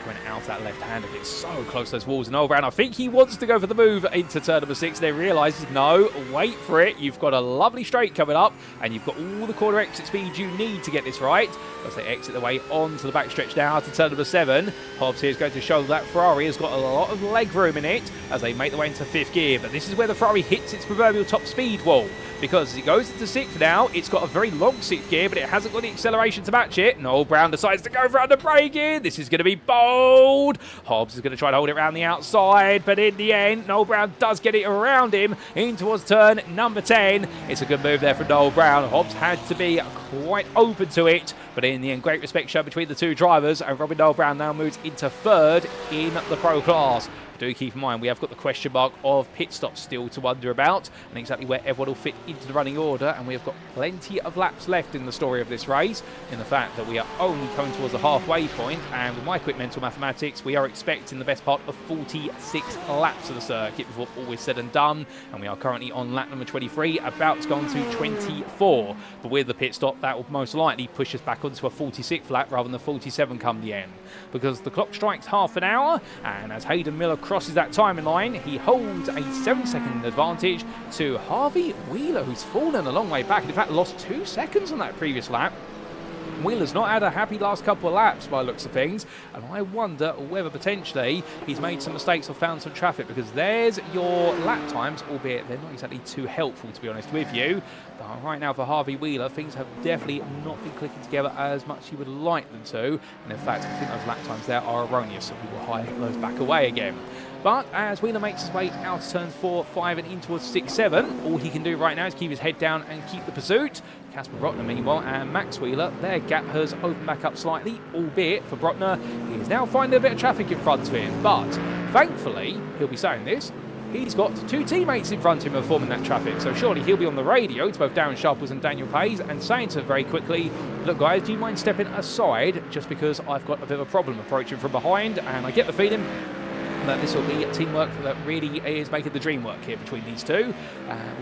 Coming out that left-hander, gets so close to those walls. And Noel Brown, I think he wants to go for the move into turn number 6. Then realises, no, wait for it. You've got a lovely straight coming up, and you've got all the corner exit speed you need to get this right. As they exit the way onto the backstretch now to turn number 7. Hobbs here is going to show that Ferrari has got a lot of leg room in it as they make their way into 5th gear. But this is where the Ferrari hits its proverbial top speed wall, because as it goes into 6th now, it's got a very long 6th gear, but it hasn't got the acceleration to match it. Noel Brown decides to go for under braking. This is going to be bold. Hobbs is going to try to hold it around the outside, but in the end, Noel Brown does get it around him in towards turn number 10. It's a good move there from Noel Brown. Hobbs had to be quite open to it, but in the end, great respect shown between the 2 drivers, and Robin Noel Brown now moves into 3rd in the Pro class. Do keep in mind, we have got the question mark of pit stops still to wonder about and exactly where everyone will fit into the running order, and we have got plenty of laps left in the story of this race, in the fact that we are only coming towards the halfway point, and with my quick mental mathematics, we are expecting the best part of 46 laps of the circuit before all is said and done, and we are currently on lap number 23, about to go on to 24, but with the pit stop, that will most likely push us back onto a 46th lap rather than the 47 come the end, because the clock strikes half an hour, and as Hayden Miller crosses that timing line, he holds a 7-second advantage to Harvey Wheeler, who's fallen a long way back, and in fact lost 2 seconds on that previous lap. Wheeler's not had a happy last couple of laps by the looks of things, and I wonder whether potentially he's made some mistakes or found some traffic, because there's your lap times, albeit they're not exactly too helpful to be honest with you. But right now for Harvey Wheeler, things have definitely not been clicking together as much as you would like them to, and in fact I think those lap times there are erroneous, so we will hide those back away again. But as Wheeler makes his way out of turns 4, 5 and in towards 6, 7, all he can do right now is keep his head down and keep the pursuit. Casper Brotner, meanwhile, and Max Wheeler, their gap has opened back up slightly, albeit for Brotner, he is now finding a bit of traffic in front of him. But thankfully, he'll be saying this, he's got 2 teammates in front of him who are forming that traffic, so surely he'll be on the radio to both Darren Sharples and Daniel Pays and saying to them very quickly, look guys, do you mind stepping aside just because I've got a bit of a problem approaching from behind, and I get the feeling that this will be teamwork that really is making the dream work here between these 2,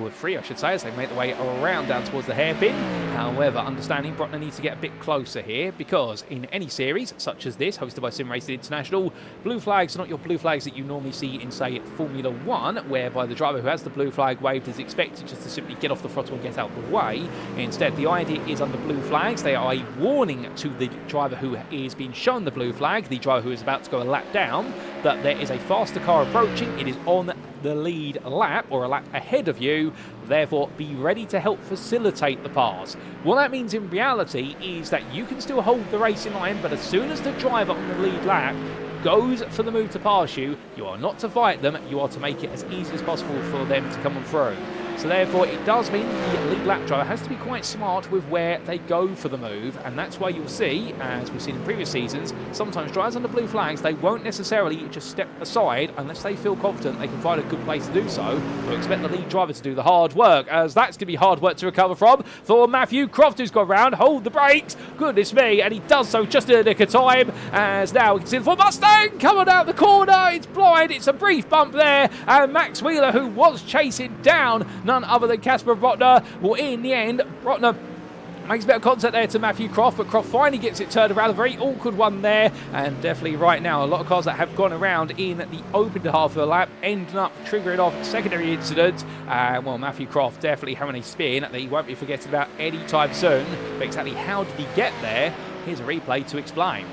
or 3 I should say, as they make their way around down towards the hairpin. However, understanding Brotner needs to get a bit closer here, because in any series such as this, hosted by SimRacing International, blue flags are not your blue flags that you normally see in, say, Formula 1, whereby the driver who has the blue flag waved is expected just to simply get off the throttle and get out the way. Instead, the idea is under blue flags, they are a warning to the driver who is being shown the blue flag, the driver who is about to go a lap down, that there is a faster car approaching, it is on the lead lap or a lap ahead of you, therefore be ready to help facilitate the pass. What that means in reality is that you can still hold the race in line, but as soon as the driver on the lead lap goes for the move to pass you, you are not to fight them, you are to make it as easy as possible for them to come on through. So therefore it does mean the lead lap driver has to be quite smart with where they go for the move, and that's why you'll see, as we've seen in previous seasons, sometimes drivers under blue flags, they won't necessarily just step aside unless they feel confident they can find a good place to do so. We'll expect the lead driver to do the hard work, as that's going to be hard work to recover from for Matthew Croft, who's gone round, hold the brakes, goodness me, and he does so just in the nick of time, as now we can see the Ford Mustang coming out the corner, it's blind, it's a brief bump there, and Max Wheeler, who was chasing down none other than Casper Brotner, well in the end, Brotner Makes a bit of contact there to Matthew Croft, but Croft finally gets it turned around. A very awkward one there, and definitely right now a lot of cars that have gone around in the open half of the lap ending up triggering off secondary incidents. Well, Matthew Croft definitely having a spin that he won't be forgetting about anytime soon. But exactly how did he get there? Here's a replay to explain.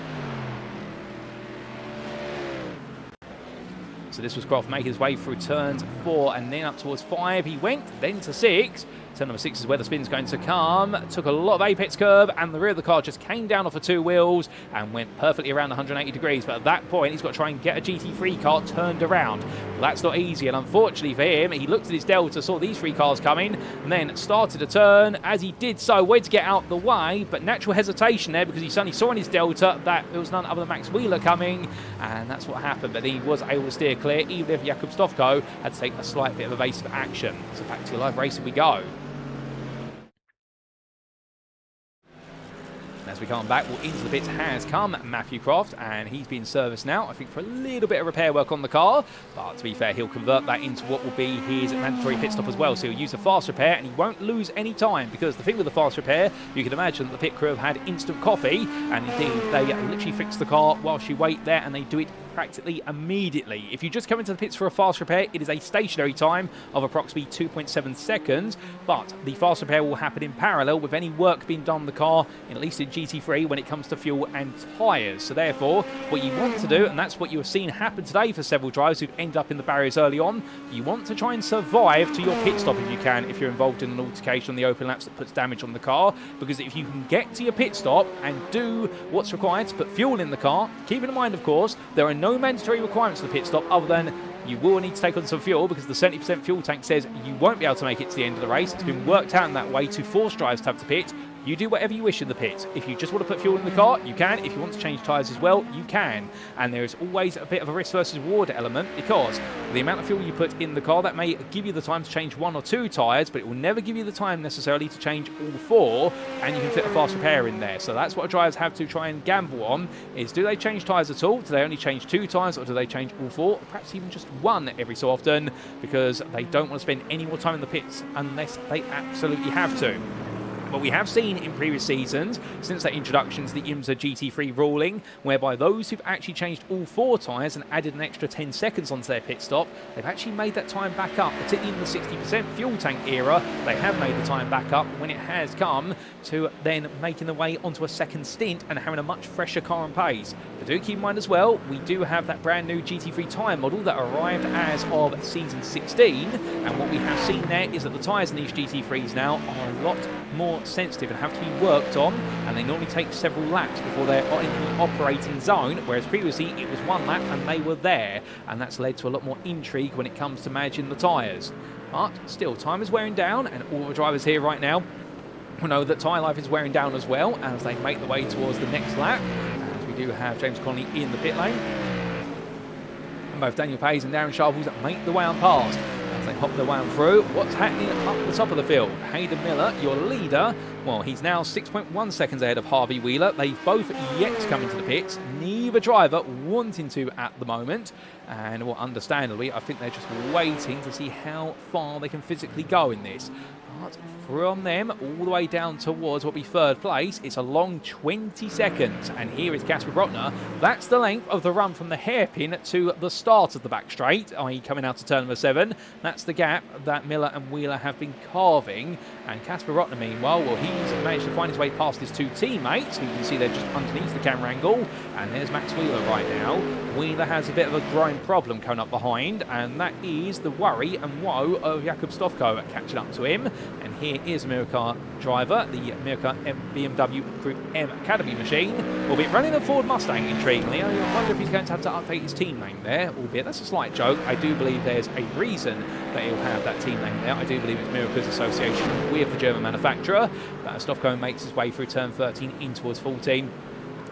So this was Croft making his way through turns 4 and then up towards 5. He went, then to 6. Turn number 6 is where the spin's going to come. Took a lot of apex curb, and the rear of the car just came down off the 2 wheels and went perfectly around 180 degrees. But at that point, he's got to try and get a GT3 car turned around. Well, that's not easy, and unfortunately for him, he looked at his delta, saw these 3 cars coming, and then started a turn. As he did so, went to get out the way, but natural hesitation there because he suddenly saw in his delta that it was none other than Max Wheeler coming, and that's what happened. But he was able to steer clear, even if Jakub Stofko had to take a slight bit of evasive action. So back to your live racing we go. As we come back, well, into the pits has come Matthew Croft, and he's been serviced now, I think, for a little bit of repair work on the car. But to be fair, he'll convert that into what will be his mandatory pit stop as well. So he'll use a fast repair, and he won't lose any time, because the thing with the fast repair, you can imagine that the pit crew have had instant coffee, and indeed, they literally fix the car whilst you wait there, and they do it practically immediately. If you just come into the pits for a fast repair, it is a stationary time of approximately 2.7 seconds, but the fast repair will happen in parallel with any work being done on the car, at least in GT3, when it comes to fuel and tyres. So therefore, what you want to do, and that's what you have seen happen today for several drivers who've ended up in the barriers early on, you want to try and survive to your pit stop if you can, if you're involved in an altercation on the open laps that puts damage on the car, because if you can get to your pit stop and do what's required to put fuel in the car, keeping in mind, of course, there are no mandatory requirements for the pit stop other than you will need to take on some fuel, because the 70% fuel tank says you won't be able to make it to the end of the race. It's been worked out in that way to force drivers to have to pit. You do whatever you wish in the pit. If you just want to put fuel in the car, you can. If you want to change tyres as well, you can. And there is always a bit of a risk versus reward element, because the amount of fuel you put in the car, that may give you the time to change 1 or 2 tyres, but it will never give you the time necessarily to change all 4, and you can fit a fast repair in there. So that's what drivers have to try and gamble on, is do they change tyres at all? Do they only change 2 tyres, or do they change all 4? Or perhaps even just 1 every so often, because they don't want to spend any more time in the pits unless they absolutely have to. But we have seen in previous seasons, since their introduction to the IMSA GT3 ruling, whereby those who've actually changed all 4 tyres and added an extra 10 seconds onto their pit stop, they've actually made that time back up, particularly in the 60% fuel tank era. They have made the time back up when it has come to then making the way onto a second stint and having a much fresher car and pace. But do keep in mind as well, we do have that brand new GT3 tyre model that arrived as of season 16, and what we have seen there is that the tyres in these GT3s now are a lot more sensitive and have to be worked on, and they normally take several laps before they're in the operating zone, whereas previously it was 1 lap and they were there, and that's led to a lot more intrigue when it comes to managing the tyres. But still, time is wearing down, and all the drivers here right now will know that tyre life is wearing down as well as they make the way towards the next lap. As we do have James Connolly in the pit lane, and both Daniel Pays and Darren Sharples make the way on past. They hop their way on through. What's happening up the top of the field? Hayden Miller, your leader, well, he's now 6.1 seconds ahead of Harvey Wheeler. They've both yet to come into the pits. Neither driver wanting to at the moment. And, well, understandably, I think they're just waiting to see how far they can physically go in this. But from them all the way down towards what will be 3rd place, it's a long 20 seconds. And here is Casper Brotner. That's the length of the run from the hairpin to the start of the back straight, i.e. coming out to turn number 7. That's the gap that Miller and Wheeler have been carving. And Casper Brotner, meanwhile, well, he's managed to find his way past his 2 teammates, who you can see they're just underneath the camera angle. And there's Max Wheeler right now. Wheeler has a bit of a growing problem coming up behind, and that is the worry and woe of Jakub Stofko catching up to him. And here is a Mirka driver, the Mirka BMW Group M Academy machine. Will be running a Ford Mustang, intriguingly. I wonder if he's going to have to update his team name there, albeit that's a slight joke. I do believe there's a reason that he'll have that team name there. I do believe it's Mirka's association with the German manufacturer. But Stofko makes his way through turn 13 in towards 14.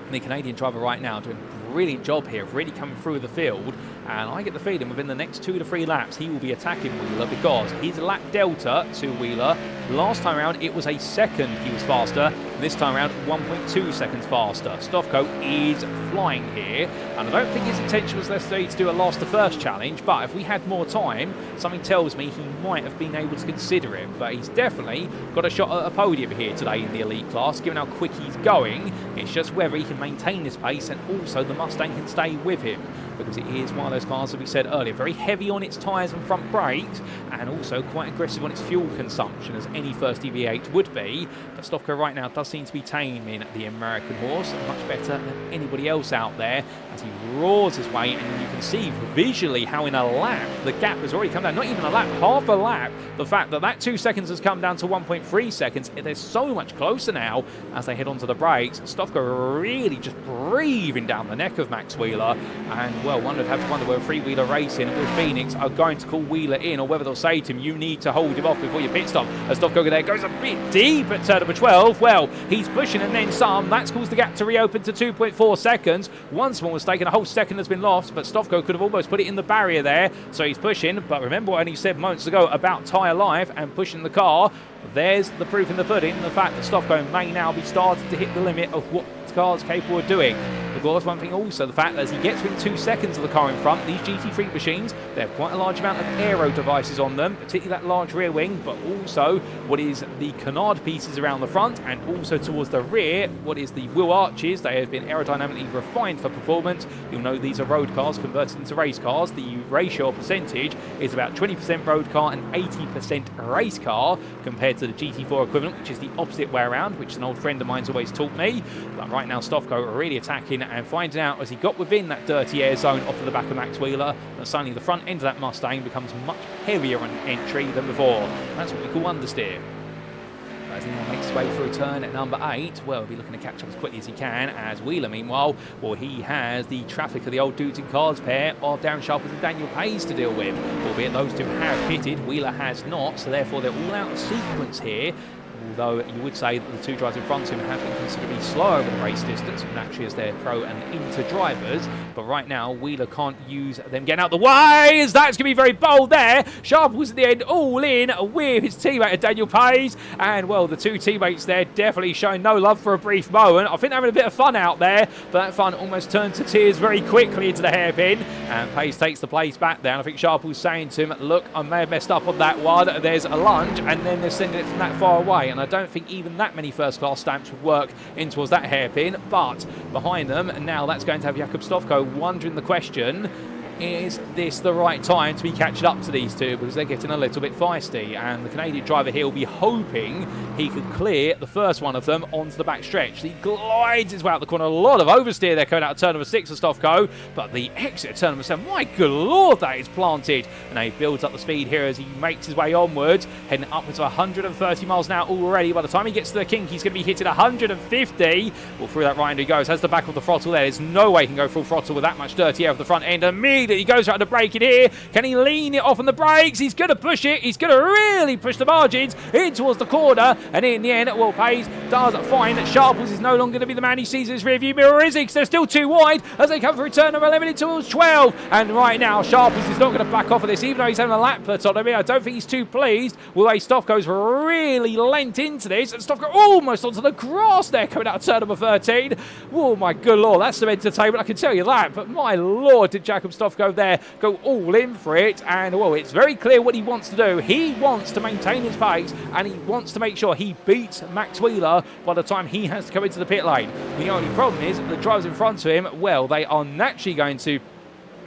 The Canadian driver right now doing a brilliant job here of really coming through the field, and I get the feeling within the next 2 to 3 laps he will be attacking Wheeler, because his lap delta to Wheeler last time around, it was a second he was faster. This time around, 1.2 seconds faster. Stofko is flying here, and I don't think his intention was necessarily to do a last to first challenge, but if we had more time, something tells me he might have been able to consider it. But he's definitely got a shot at a podium here today in the elite class, given how quick he's going. It's just whether he can maintain this pace and also the Mustang can stay with him, because it is one of those cars, as we said earlier, very heavy on its tyres and front brakes, and also quite aggressive on its fuel consumption, as any first V8 would be. But Stofko right now does seem to be taming the American horse much better than anybody else out there, as he roars his way, and you can see visually how in a lap the gap has already come down. Not even a lap, half a lap. The fact that 2 seconds has come down to 1.3 seconds, they're so much closer now as they head onto the brakes. Stofko really just breathing down the neck of Max Wheeler, and well, one would have to wonder whether Three-Wheeler Racing with Phoenix are going to call Wheeler in, or whether they'll say to him, you need to hold him off before your pit stop. As Stofko there goes a bit deep at turn number 12. Well, he's pushing and then some. That's caused the gap to reopen to 2.4 seconds. One small mistake and a whole second has been lost, but Stofko could have almost put it in the barrier there. So he's pushing, but remember what he said moments ago about tyre life and pushing the car. There's the proof in the pudding, the fact that Stofko may now be starting to hit the limit of what the car's capable of doing. Of course, one thing also, the fact that as he gets within 2 seconds of the car in front, these GT3 machines, they have quite a large amount of aero devices on them, particularly that large rear wing, but also what is the canard pieces around the front, and also towards the rear, what is the wheel arches. They have been aerodynamically refined for performance. You'll know these are road cars converted into race cars. The ratio or percentage is about 20% road car and 80% race car, compared to the GT4 equivalent, which is the opposite way around, which an old friend of mine's always taught me. But right now, Stofko are really attacking and finding out as he got within that dirty air zone off of the back of Max Wheeler, that suddenly the front end of that Mustang becomes much heavier on entry than before. That's what we call understeer. As he now makes his way through turn at number 8, well, he'll be looking to catch up as quickly as he can, as Wheeler, meanwhile, well, he has the traffic of the old dudes in cars pair of Darren Sharp and Daniel Payes to deal with, albeit those two have pitted. Wheeler has not, so therefore they're all out of sequence here. Although you would say that the two drivers in front of him have been considerably slower over the race distance, naturally as they're pro and inter drivers. But right now, Wheeler can't use them getting out the way, as that's going to be very bold there. Sharp was at the end all in with his teammate Daniel Payes. And, well, the two teammates there definitely showing no love for a brief moment. I think they're having a bit of fun out there, but that fun almost turned to tears very quickly into the hairpin. And Payes takes the place back there. And I think Sharp was saying to him, look, I may have messed up on that one. There's a lunge, and then they're sending it from that far away. And I don't think even that many first-class stamps would work in towards that hairpin. But behind them, now that's going to have Jakob Stofko wondering the question, is this the right time to be catching up to these two, because they're getting a little bit feisty, and the Canadian driver here will be hoping he could clear the first one of them onto the back stretch. He glides his way out the corner. A lot of oversteer there coming out of turn number 6 of Stofko, but the exit of turn number 7, my good lord, that is planted. And he builds up the speed here as he makes his way onwards, heading upwards to 130 miles an hour already. By the time he gets to the kink, he's going to be hitting 150. Well, through that right end he goes, has the back of the throttle there. There's no way he can go full throttle with that much dirty air off the front end. Immediately he goes right to brake in here. Can he lean it off on the brakes? He's going to push it. He's going to really push the margins in towards the corner. And in the end, well, Payes does find that Sharples is no longer going to be the man he sees in his rearview mirror, is he? Because they're still too wide as they come through turn number 11 into 12. And right now, Sharples is not going to back off of this, even though he's having a lap put on him. I don't think he's too pleased with the way Stofko's really lent into this. And Stofko almost onto the grass there coming out of turn number 13. Oh, my good lord, that's some entertainment, I can tell you that. But my lord, did Jakob Stofko there go all in for it. And, well, it's very clear what he wants to do. He wants to maintain his pace, and he wants to make sure he beats Max Wheeler by the time he has to come into the pit lane. The only problem is the drivers in front of him, well, they are naturally going to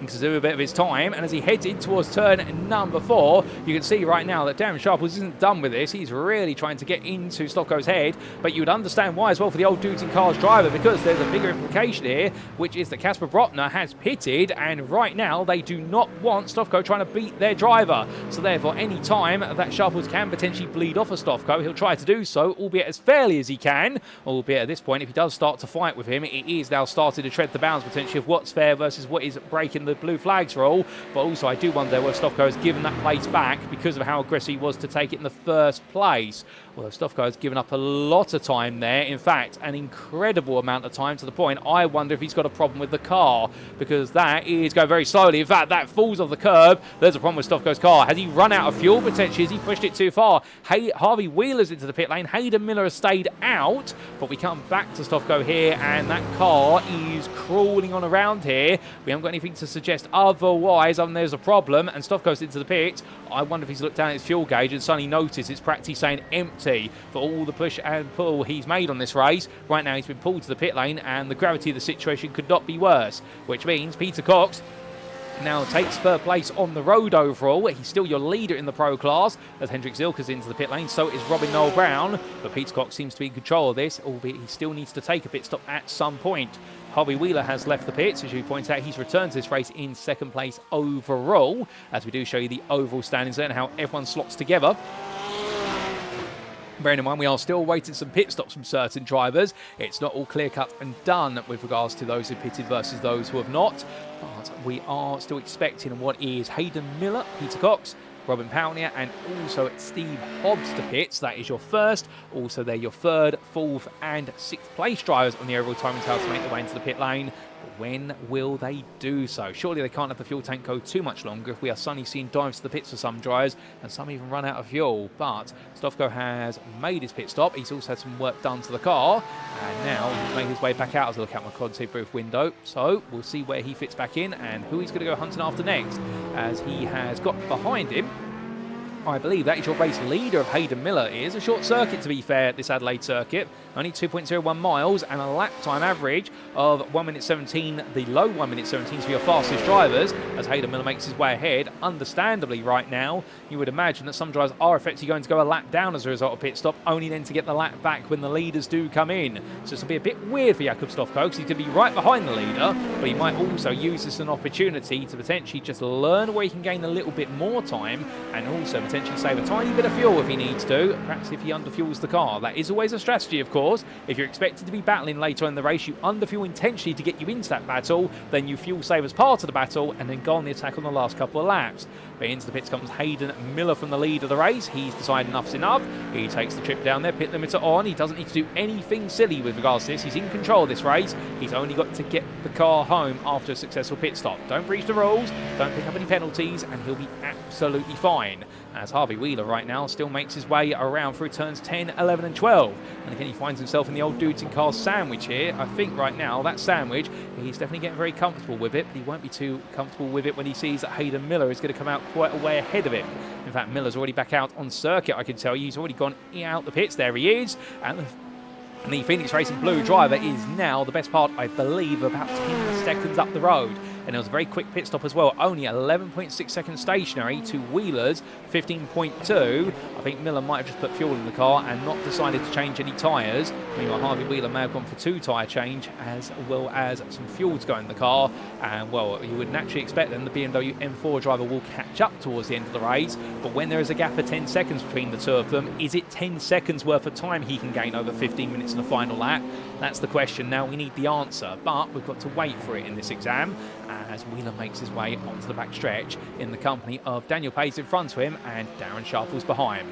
consume a bit of his time, and as he heads in towards turn number 4, you can see right now that Darren Sharples isn't done with this. He's really trying to get into Stofko's head, but you would understand why as well for the old dudes in cars driver, because there's a bigger implication here, which is that Casper Brotner has pitted, and right now they do not want Stofko trying to beat their driver. So therefore, any time that Sharples can potentially bleed off of Stofko, he'll try to do so, albeit as fairly as he can, albeit at this point, if he does start to fight with him, it is now started to tread the bounds potentially of what's fair versus what is breaking breaking the blue flags rule, but also I do wonder whether Stofko has given that place back because of how aggressive he was to take it in the first place. Well, Stofko has given up a lot of time there. In fact, an incredible amount of time, to the point I wonder if he's got a problem with the car, because that is going very slowly. In fact, that falls off the curb. There's a problem with Stofko's car. Has he run out of fuel potentially? Has he pushed it too far? Harvey Wheeler's into the pit lane. Hayden Miller has stayed out, but we come back to Stofko here, and that car is crawling on around here. We haven't got anything to suggest otherwise, other than there's a problem, and Stofko's into the pit. I wonder if he's looked down at his fuel gauge and suddenly noticed it's practically saying empty for all the push and pull he's made on this race. Right now he's been pulled to the pit lane, and the gravity of the situation could not be worse, which means Peter Cox now takes third place on the road overall. He's still your leader in the pro class as Hendrik Zilka's into the pit lane. So is Robin Noel Brown, but Peter Cox seems to be in control of this, albeit he still needs to take a pit stop at some point. Harvey Wheeler has left the pits. As you point out, he's returned to this race in second place overall, as we do show you the overall standings there and how everyone slots together. Bearing in mind, we are still awaiting some pit stops from certain drivers. It's not all clear-cut and done with regards to those who pitted versus those who have not. But we are still expecting what is Hayden Miller, Peter Cox, Robin Pownyer, and also Steve Hobbs to pits. That is your first. Also, they're your third, fourth, and sixth place drivers on the overall timing table to make their way into the pit lane. But when will they do so? Surely they can't have the fuel tank go too much longer if we are suddenly seeing dives to the pits for some drivers, and some even run out of fuel. But Stofko has made his pit stop. He's also had some work done to the car, and now he's made his way back out as I look out my quad booth window. So we'll see where he fits back in and who he's going to go hunting after next, as he has got behind him, I believe that is your race leader of Hayden Miller. It is a short circuit, to be fair, at this Adelaide circuit. Only 2.01 miles and a lap time average of 1 minute 17, the low 1 minute 17 for your fastest drivers, as Hayden Miller makes his way ahead. Understandably, right now, you would imagine that some drivers are effectively going to go a lap down as a result of pit stop, only then to get the lap back when the leaders do come in. So this will be a bit weird for Jakob Stofko, because he's going to be right behind the leader, but he might also use this as an opportunity to potentially just learn where he can gain a little bit more time, and also potentially save a tiny bit of fuel if he needs to, perhaps if he underfuels the car. That is always a strategy, of course. If you're expected to be battling later in the race, you underfuel intentionally to get you into that battle, then you fuel save as part of the battle, and then go on the attack on the last couple of laps. But into the pits comes Hayden Miller from the lead of the race. He's decided enough's enough. He takes the trip down there, pit limiter on. He doesn't need to do anything silly with regards to this. He's in control of this race. He's only got to get the car home after a successful pit stop. Don't breach the rules, don't pick up any penalties, and he'll be absolutely fine. As Harvey Wheeler right now still makes his way around through turns 10, 11 and 12. And again, he finds himself in the old dudes in cars sandwich here. I think right now, that sandwich, he's definitely getting very comfortable with it, but he won't be too comfortable with it when he sees that Hayden Miller is going to come out quite a way ahead of him. In fact, Miller's already back out on circuit, I can tell you. He's already gone out the pits. There he is. And the Phoenix Racing Blue driver is now the best part, I believe, about 10 seconds up the road. And it was a very quick pit stop as well. Only 11.6 seconds stationary to Wheeler's 15.2. I think Miller might have just put fuel in the car and not decided to change any tyres. Meanwhile, Harvey Wheeler may have gone for 2 tyre change, as well as some fuel to go in the car. And, well, you would naturally expect then the BMW M4 driver will catch up towards the end of the race. But when there is a gap of 10 seconds between the two of them, is it 10 seconds worth of time he can gain over 15 minutes in the final lap? That's the question. Now we need the answer, but we've got to wait for it in this exam, as Wheeler makes his way onto the back stretch in the company of Daniel Pace in front of him and Darren Sharples behind.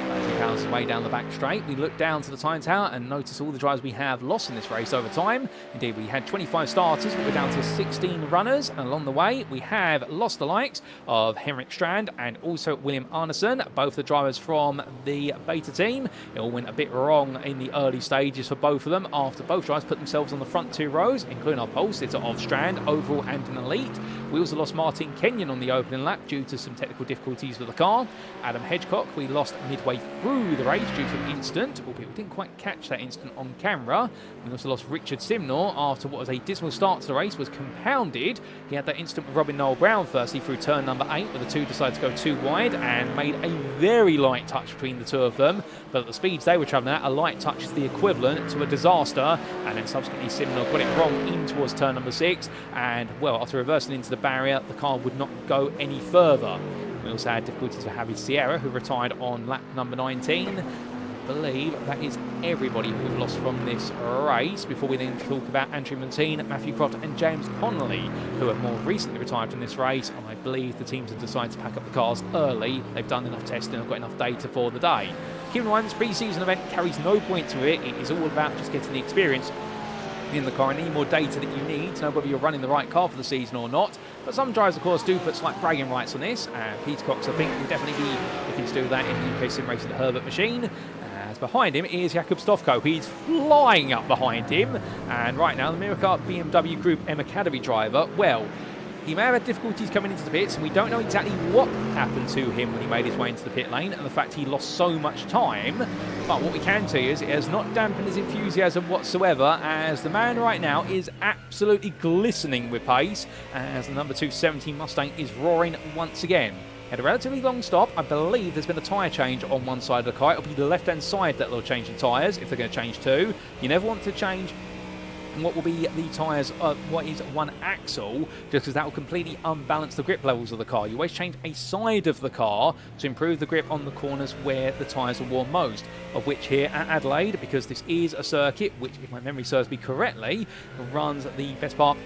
As he powers his way down the back straight, we look down to the time tower and notice all the drivers we have lost in this race over time. Indeed, we had 25 starters, but we're down to 16 runners, and along the way we have lost the likes of Henrik Strand and also William Arneson, both the drivers from the beta team. It all went a bit wrong in the early stages for both of them after both drivers put themselves on the front 2 rows, including our pole sitter of Strand, overall and an elite. We also lost Martin Kenyon on the opening lap due to some technical difficulties with the car. Adam Hedgecock we lost midway through the race due to an incident, albeit we didn't quite catch that incident on camera. We also lost Richard Simnor after what was a dismal start to the race was compounded. He had that incident with Robin Noel Brown firstly through turn number 8, where the two decided to go too wide and made a very light touch between the two of them. But at the speeds they were travelling at, a light touch is the equivalent to a disaster, and then subsequently Simnor got it wrong in towards turn number 6, and well, after reversing into the barrier, the car would not go any further. We also had difficulties with Javi Sierra, who retired on lap number 19. believe that is everybody who we've lost from this race, before we then talk about Andrew Montine, Matthew Croft and James Connolly, who have more recently retired from this race, and I believe the teams have decided to pack up the cars early. They've done enough testing and got enough data for the day. Keep in mind, this pre-season event carries no points with it. It is all about just getting the experience in the car. Any more data that you need to know whether you're running the right car for the season or not. But some drivers, of course, do put slight bragging rights on this. Peter Cox, I think, will definitely be looking to do that in the UK SimRacing Herbert machine. As behind him is Jakub Stofko. He's flying up behind him. And right now, the Miracart BMW Group M Academy driver, well, he may have had difficulties coming into the pits, and we don't know exactly what happened to him when he made his way into the pit lane, and the fact he lost so much time. But what we can tell you is it has not dampened his enthusiasm whatsoever, as the man right now is absolutely glistening with pace, as the number 217 Mustang is roaring once again. Had a relatively long stop. I believe there's been a tyre change on one side of the car. It'll be the left-hand side that they'll change the tyres, if they're going to change two. You never want to change what will be the tyres of what is one axle, just because that will completely unbalance the grip levels of the car. You always change a side of the car to improve the grip on the corners where the tyres are worn most, of which here at Adelaide, because this is a circuit which, if my memory serves me correctly, runs the best part.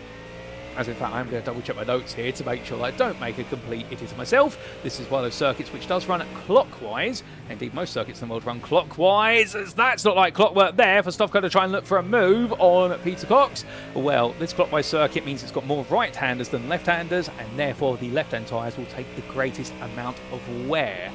As in fact, I'm going to double check my notes here to make sure that I don't make a complete idiot of myself. This is one of those circuits which does run clockwise. Indeed, most circuits in the world run clockwise, as that's not like clockwork there for Stofko to try and look for a move on Peter Cox. Well, this clockwise circuit means it's got more right-handers than left-handers, and therefore the left-hand tyres will take the greatest amount of wear.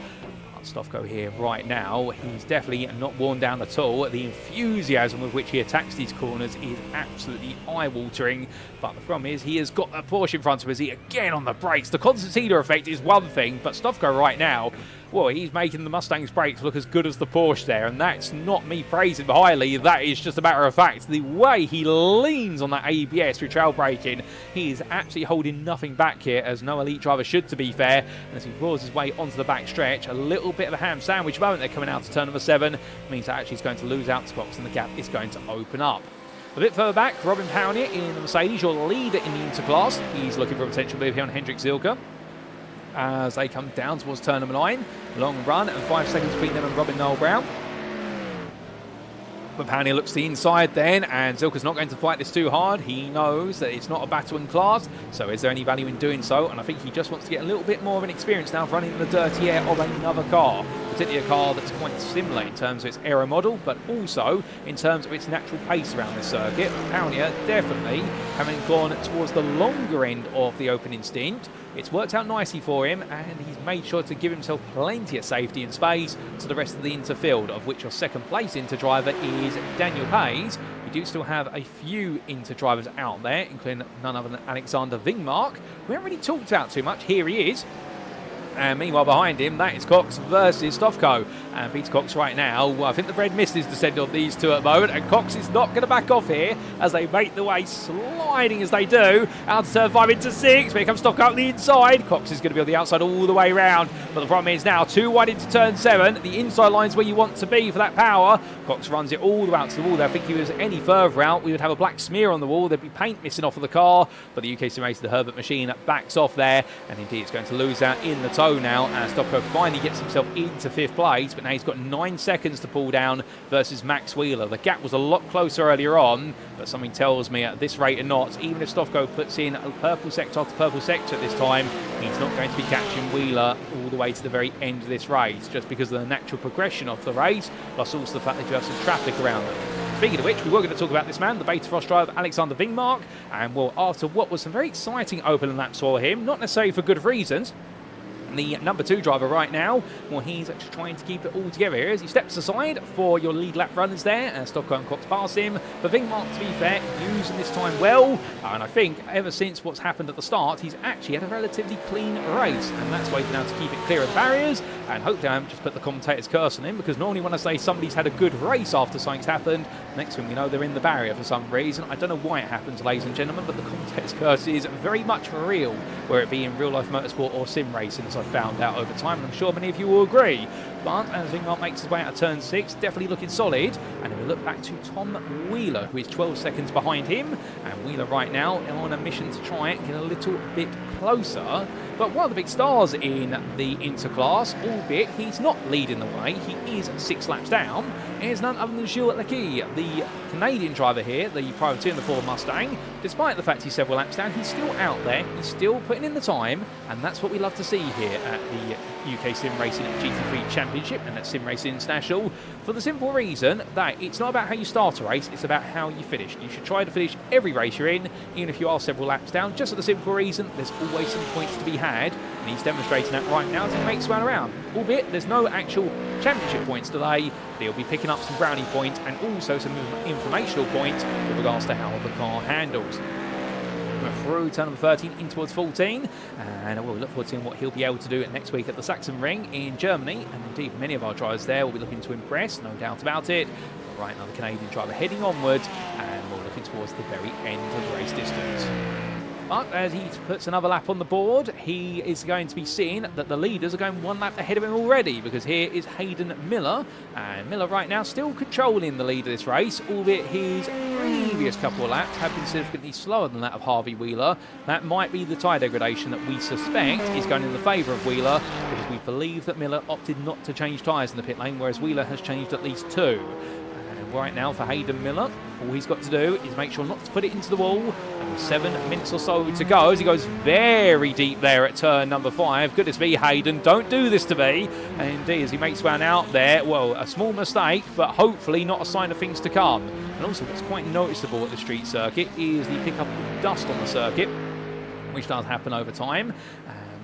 Stofko here right now, he's definitely not worn down at all. The enthusiasm with which he attacks these corners is absolutely eye-watering, but the problem is he has got a Porsche in front of us. He again on the brakes. The concertina effect is one thing, but Stofko right now, well, he's making the Mustang's brakes look as good as the Porsche there, and that's not me praising him highly. That is just a matter of fact. The way he leans on that ABS through trail braking, he is actually holding nothing back here, as no elite driver should, to be fair. And as he roars his way onto the back stretch, a little bit of a ham sandwich moment there coming out to turn number 7 means that actually he's going to lose out to Cox, and the gap is going to open up. A bit further back, Robin Pownier in the Mercedes, your leader in the Interclass. He's looking for a potential move here on Hendrik Zilka as they come down towards turn number 9. Long run and 5 seconds between them and Robin Noel Brown. But Pownier looks to the inside then, and Zilka's not going to fight this too hard. He knows that it's not a battle in class, so is there any value in doing so? And I think he just wants to get a little bit more of an experience now of running in the dirty air of another car, particularly a car that's quite similar in terms of its aero model, but also in terms of its natural pace around this circuit. Pownier definitely having gone towards the longer end of the opening stint. It's worked out nicely for him, and he's made sure to give himself plenty of safety and space to the rest of the Inter-field, of which your second place Inter driver is Daniel Pays. We do still have a few Inter drivers out there, including none other than Alexander Wingmark. We haven't really talked about too much. Here he is. And meanwhile, behind him, that is Cox versus Stofko. And Peter Cox right now, well, I think the red mist is descending on these two at the moment. And Cox is not going to back off here as they make the way sliding as they do. Out to turn 5 into 6. Here comes Stofko on the inside. Cox is going to be on the outside all the way round. But the problem is now, too wide into turn 7. The inside line's where you want to be for that power. Cox runs it all the way out to the wall there. I think if he was any further out, we would have a black smear on the wall. There'd be paint missing off of the car. But the UKSimRacing, the Herbert machine, backs off there. And indeed, it's going to lose out in the toe now, as Stofko finally gets himself into 5th place, but now he's got 9 seconds to pull down versus Max Wheeler. The gap was a lot closer earlier on, but something tells me at this rate of knots, even if Stofko puts in a purple sector after purple sector at this time, he's not going to be catching Wheeler all the way to the very end of this race, just because of the natural progression of the race, plus also the fact that you have some traffic around them. Speaking of which, we were going to talk about this man, the Beta Frost driver Alexander Wingmark, and well, after what was some very exciting opening laps for him, not necessarily for good reasons, the number 2 driver right now, well, he's actually trying to keep it all together here as he steps aside for your lead lap runners there, and Stofko and Cox pass him. But Wingmark, to be fair, using this time well, and I think ever since what's happened at the start, he's actually had a relatively clean race, and that's why he's been able to keep it clear of barriers. And hopefully I haven't just put the commentator's curse on him, because normally when I say somebody's had a good race after something's happened, next thing we know they're in the barrier for some reason. I don't know why it happens, ladies and gentlemen, but the commentator's curse is very much real, whether it be in real life motorsport or sim racing, as I've found out over time, and I'm sure many of you will agree. But as Wingmark makes his way out of turn 6, definitely looking solid. And then we look back to Tom Wheeler, who is 12 seconds behind him. And Wheeler right now on a mission to try and get a little bit closer. But one of the big stars in the Interclass, albeit he's not leading the way, he is 6 laps down, is none other than Gilles Leckie, the Canadian driver here, the privateer in the Ford Mustang. Despite the fact he's several laps down, he's still out there, he's still putting in the time, and that's what we love to see here at the UKSimRacing GT3 Championship and at SimRacing International, for the simple reason that it's not about how you start a race, it's about how you finish. You should try to finish every race you're in, even if you are several laps down, just for the simple reason there's always some points to be had, and he's demonstrating that right now as he makes one around. Albeit there's no actual championship points today, but he'll be picking up some brownie points and also some informational points with regards to how the car handles. Through turn number 13 in towards 14, and we'll look forward to seeing what he'll be able to do next week at the Sachsenring in Germany, and indeed many of our drivers there will be looking to impress, no doubt about it. But right now the Canadian driver heading onwards, and we're looking towards the very end of the race distance. But as he puts another lap on the board, he is going to be seeing that the leaders are going 1 lap ahead of him already, because here is Hayden Miller, and Miller right now still controlling the lead of this race, albeit his previous couple of laps have been significantly slower than that of Harvey Wheeler. That might be the tyre degradation that we suspect is going in the favour of Wheeler, because we believe that Miller opted not to change tyres in the pit lane, whereas Wheeler has changed at least 2. Right now for Hayden Miller, all he's got to do is make sure not to put it into the wall, and with 7 minutes or so to go as he goes very deep there at turn number 5. Goodness me, Hayden, don't do this to me. And indeed, as he makes one out there, well, a small mistake, but hopefully not a sign of things to come. And also what's quite noticeable at the street circuit is the pickup of dust on the circuit, which does happen over time.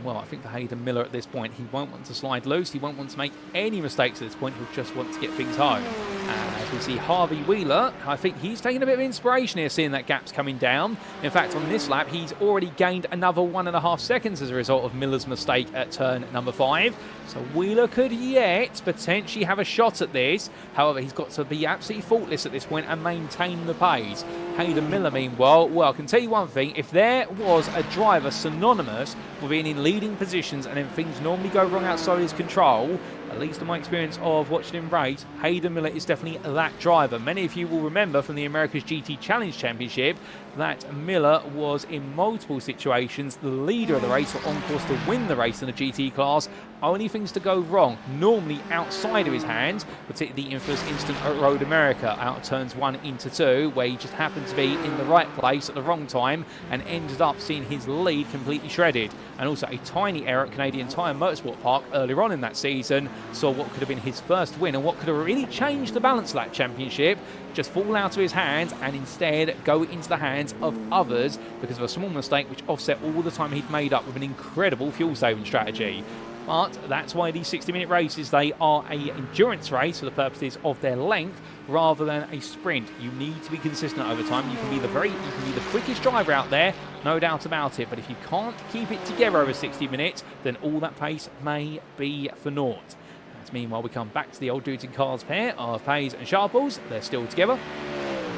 Well, I think for Hayden Miller at this point, he won't want to slide loose. He won't want to make any mistakes at this point. He'll just want to get things home. As we see Harvey Wheeler, I think he's taking a bit of inspiration here, seeing that gap's coming down. In fact, on this lap, he's already gained another 1.5 seconds as a result of Miller's mistake at turn number 5. So Wheeler could yet potentially have a shot at this. However, he's got to be absolutely faultless at this point and maintain the pace. Hayden Miller, meanwhile, well, I can tell you one thing. If there was a driver synonymous with being in leading positions and then things normally go wrong outside his control, at least in my experience of watching him race, Hayden Miller is definitely that driver. Many of you will remember from the America's GT Challenge Championship that Miller was in multiple situations the leader of the race, or on course to win the race in the GT class. Only things to go wrong, normally outside of his hands, particularly the infamous incident at Road America, out of turns 1 into 2, where he just happened to be in the right place at the wrong time and ended up seeing his lead completely shredded. And also a tiny error at Canadian Tire Motorsport Park earlier on in that season saw what could have been his first win and what could have really changed the balance of that championship just fall out of his hands and instead go into the hands of others because of a small mistake which offset all the time he'd made up with an incredible fuel saving strategy. But that's why these 60-minute races, they are an endurance race for the purposes of their length rather than a sprint. You need to be consistent over time. You can be the quickest driver out there, no doubt about it, but if you can't keep it together over 60 minutes, then all that pace may be for naught. Meanwhile, we come back to the old dudes in cars pair of Pays and Sharples. They're still together,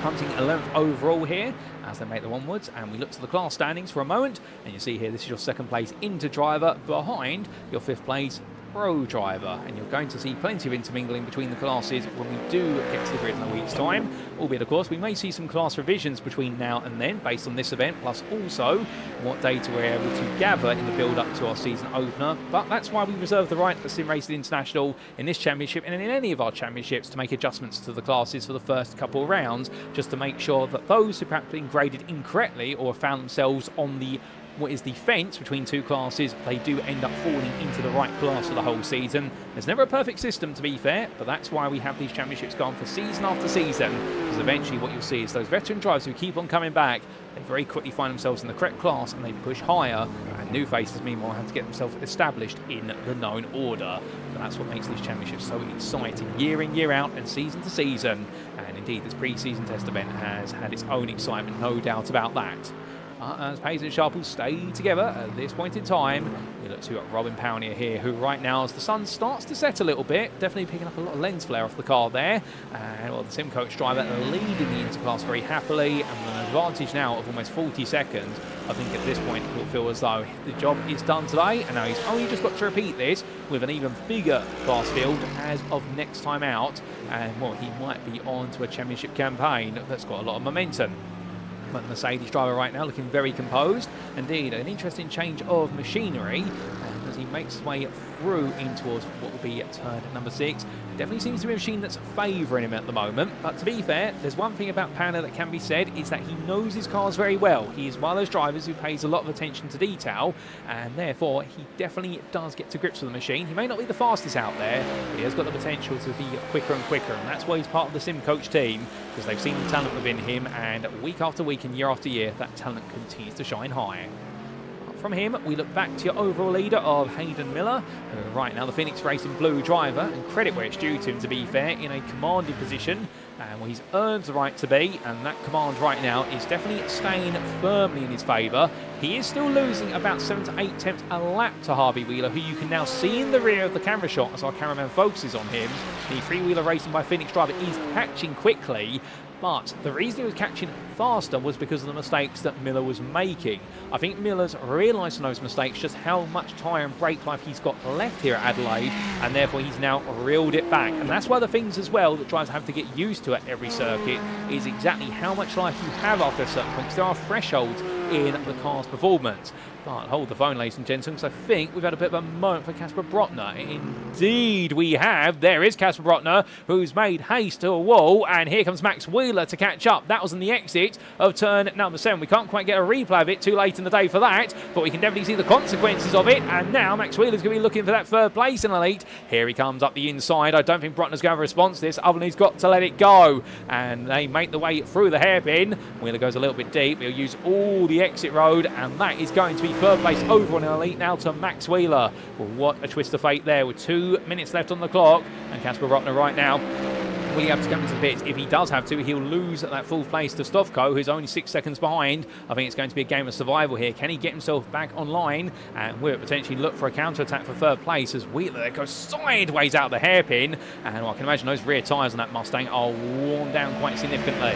hunting 11th overall here as they make them onwards, and we look to the class standings for a moment, and you see here this is your 2nd place Inter driver behind your 5th place Pro driver, and you're going to see plenty of intermingling between the classes when we do get to the grid in a week's time, albeit of course we may see some class revisions between now and then based on this event, plus also what data we're able to gather in the build up to our season opener. But that's why we reserve the right at SimRacing International in this championship and in any of our championships to make adjustments to the classes for the first couple of rounds, just to make sure that those who perhaps been graded incorrectly or found themselves on the what is the fence between 2 classes, they do end up falling into the right class for the whole season. There's never a perfect system, to be fair, but that's why we have these championships going for season after season, because eventually what you'll see is those veteran drivers who keep on coming back, they very quickly find themselves in the correct class and they push higher, and new faces meanwhile have to get themselves established in the known order. But that's what makes these championships so exciting year in, year out and season to season, and indeed this pre-season test event has had its own excitement, no doubt about that. As Pays and Sharples stay together at this point in time, we look to Robin Pownier here, who right now, as the sun starts to set a little bit, definitely picking up a lot of lens flare off the car there. And well, the Sim Coach driver leading the Interclass very happily, and with an advantage now of almost 40 seconds. I think at this point he'll feel as though the job is done today, and now he's only just got to repeat this with an even bigger class field as of next time out. And well, he might be on to a championship campaign that's got a lot of momentum. But the Mercedes driver right now looking very composed. Indeed, an interesting change of machinery. And as he makes his way through in towards what will be turn number 6. Definitely seems to be a machine that's favouring him at the moment. But to be fair, there's one thing about Panna that can be said, is that he knows his cars very well. He is one of those drivers who pays a lot of attention to detail, and therefore he definitely does get to grips with the machine. He may not be the fastest out there, but he has got the potential to be quicker and quicker, and that's why he's part of the Sim Coach team, because they've seen the talent within him, and week after week and year after year, that talent continues to shine high. From him, we look back to your overall leader of Hayden Miller, who right now the Phoenix Racing Blue driver, and credit where it's due to him, to be fair, in a commanding position, and where he's earned the right to be, and that command right now is definitely staying firmly in his favour. He is still losing about 7 to 8 tenths a lap to Harvey Wheeler, who you can now see in the rear of the camera shot as our cameraman focuses on him. The three-wheeler racing by Phoenix driver is catching quickly, but the reason he was catching faster was because of the mistakes that Miller was making. I think Miller's realised from those mistakes just how much tyre and brake life he's got left here at Adelaide, and therefore he's now reeled it back. And that's one of the things as well that drivers have to get used to at every circuit, is exactly how much life you have after a certain point, because there are thresholds in the car's performance. But hold the phone, ladies and gentlemen, because I think we've had a bit of a moment for Casper Brotner. Indeed we have. There is Casper Brotner, who's made haste to a wall, and here comes Max Wheeler to catch up. That was on the exit of turn number 7. We can't quite get a replay of it, too late in the day for that, but we can definitely see the consequences of it, and now Max Wheeler's going to be looking for that third place in Elite. Here he comes up the inside. I don't think Brotner's going to have a response to this, other than he's got to let it go, and they make the way through the hairpin. Wheeler goes a little bit deep. He'll use all the exit road, and that is going to be third place over on Elite now to Max Wheeler. Well, what a twist of fate there, with 2 minutes left on the clock, and Casper Brotner right now, will he have to come into the pits? If he does have to, he'll lose that full place to Stovko, who's only 6 seconds behind. I think it's going to be a game of survival here. Can he get himself back online? And we'll potentially look for a counter-attack for third place, as Wheeler goes sideways out the hairpin. And I can imagine those rear tyres on that Mustang are worn down quite significantly.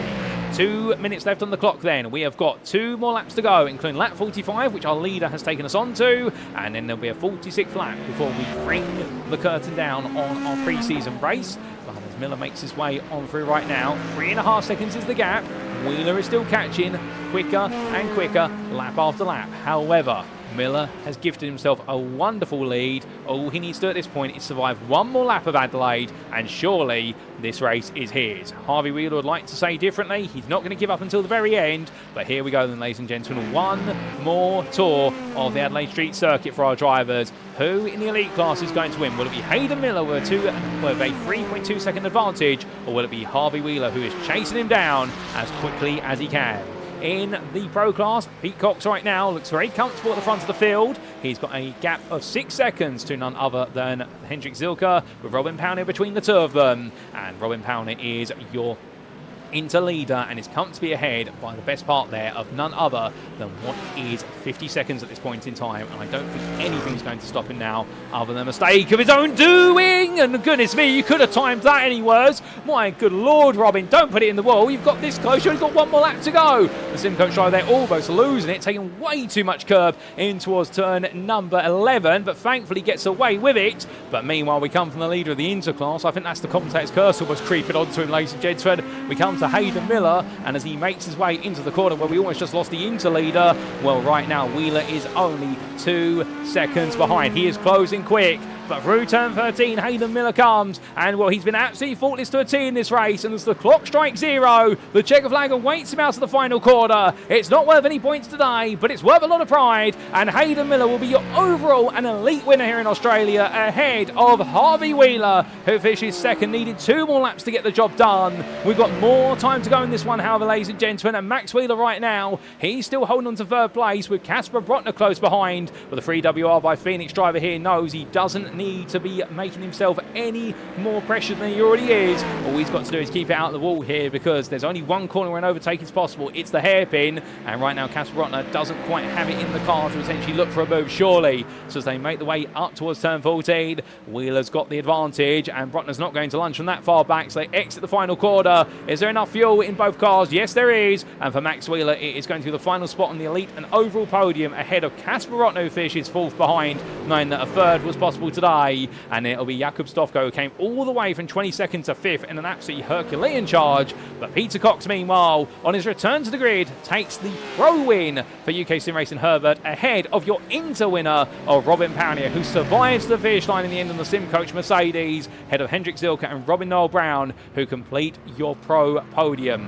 2 minutes left on the clock then. We have got 2 more laps to go, including lap 45, which our leader has taken us on to. And then there'll be a 46th lap before we bring the curtain down on our pre-season race. But as Miller makes his way on through right now, 3.5 seconds is the gap. Wheeler is still catching quicker and quicker lap after lap. However, Miller has gifted himself a wonderful lead. All he needs to do at this point is survive one more lap of Adelaide, and surely this race is his. Harvey Wheeler would like to say differently. He's not going to give up until the very end. But here we go then, ladies and gentlemen. One more tour of the Adelaide Street Circuit for our drivers. Who in the elite class is going to win? Will it be Hayden Miller with a 3.2 second advantage, or will it be Harvey Wheeler, who is chasing him down as quickly as he can? In the Pro class, Pete Cox right now looks very comfortable at the front of the field. He's got a gap of 6 seconds to none other than Hendrik Zilka, with Robin Powner between the two of them. And Robin Powner is your into leader and is comfortably ahead by the best part there of none other than what is 50 seconds at this point in time, and I don't think anything's going to stop him now other than a mistake of his own doing. And goodness me, you could have timed that any worse. My good lord, Robin, don't put it in the wall. You've got this close. You've only got 1 more lap to go. The Sim Coach driver there almost losing it, taking way too much curb in towards turn number 11, but thankfully gets away with it. But meanwhile, we come from the leader of the interclass. I think that's the commentator's curse almost creeping onto him, ladies and gentlemen. We come to Hayden Miller, and as he makes his way into the corner where we almost just lost the interleader, well, right now Wheeler is only 2 seconds behind. He is closing quick. But through turn 13, Hayden Miller comes, and well, he's been absolutely faultless to a T in this race, and as the clock strikes 0, the checker flag awaits him out of the final quarter. It's not worth any points today, but it's worth a lot of pride, and Hayden Miller will be your overall and elite winner here in Australia, ahead of Harvey Wheeler, who finishes second, needed 2 more laps to get the job done. We've got more time to go in this one, however, ladies and gentlemen, and Max Wheeler right now, he's still holding on to third place with Casper Brotner close behind, but the 3WR by Phoenix driver here knows he doesn't need to be making himself any more pressure than he already is. All he's got to do is keep it out of the wall here, because there's only one corner where an overtake is possible. It's the hairpin, and right now Casper Brotner doesn't quite have it in the car to essentially look for a move, surely. So as they make the way up towards turn 14, Wheeler's got the advantage, and Brotner's not going to lunge from that far back, so they exit the final quarter. Is there enough fuel in both cars? Yes, there is, and for Max Wheeler, it is going to be the final spot on the elite and overall podium, ahead of Casper Brotner, who finishes 4th behind, knowing that a third was possible today. today. And it'll be Jakub Stofko who came all the way from 22nd to 5th in an absolutely Herculean charge. But Peter Cox, meanwhile, on his return to the grid, takes the pro win for UKSimRacing Herbert ahead of your Inter winner of Robin Paunier, who survives the finish line in the end on the SimCoach Mercedes, ahead of Hendrik Zilke and Robin Noel Brown, who complete your pro podium.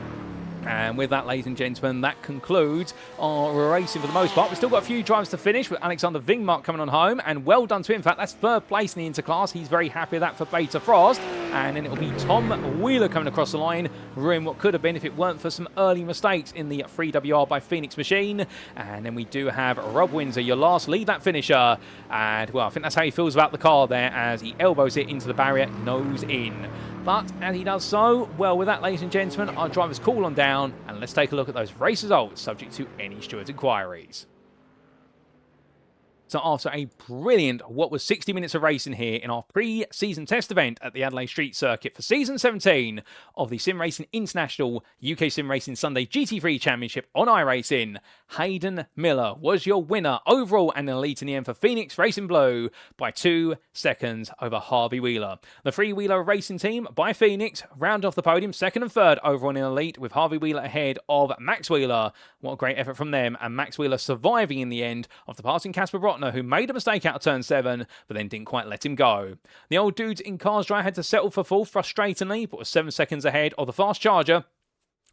And with that, ladies and gentlemen, that concludes our racing for the most part. We've still got a few drives to finish with Alexander Wingmark coming on home, and well done to him. In fact, that's third place in the interclass. He's very happy with that for Beta Frost. And then it'll be Tom Wheeler coming across the line, ruining what could have been if it weren't for some early mistakes in the 3WR by Phoenix Machine. And then we do have Rob Windsor, your last lead lap finisher. And, well, I think that's how he feels about the car there as he elbows it into the barrier, nose in. But as he does so, well, with that, ladies and gentlemen, our drivers cool on down, and let's take a look at those race results subject to any steward's inquiries. So after a brilliant, what was 60 minutes of racing here in our pre-season test event at the Adelaide Street Circuit for Season 17 of the SimRacing International UKSimRacing Sunday GT3 Championship on iRacing, Hayden Miller was your winner overall and elite in the end for Phoenix Racing Blue by 2 seconds over Harvey Wheeler. The three-wheeler racing team by Phoenix round off the podium, second and third overall in elite, with Harvey Wheeler ahead of Max Wheeler. What a great effort from them, and Max Wheeler surviving in the end after passing Casper Brotner, who made a mistake out of turn 7, but then didn't quite let him go. The old dudes in Cars Dry had to settle for fourth frustratingly, but was 7 seconds ahead of the fast charger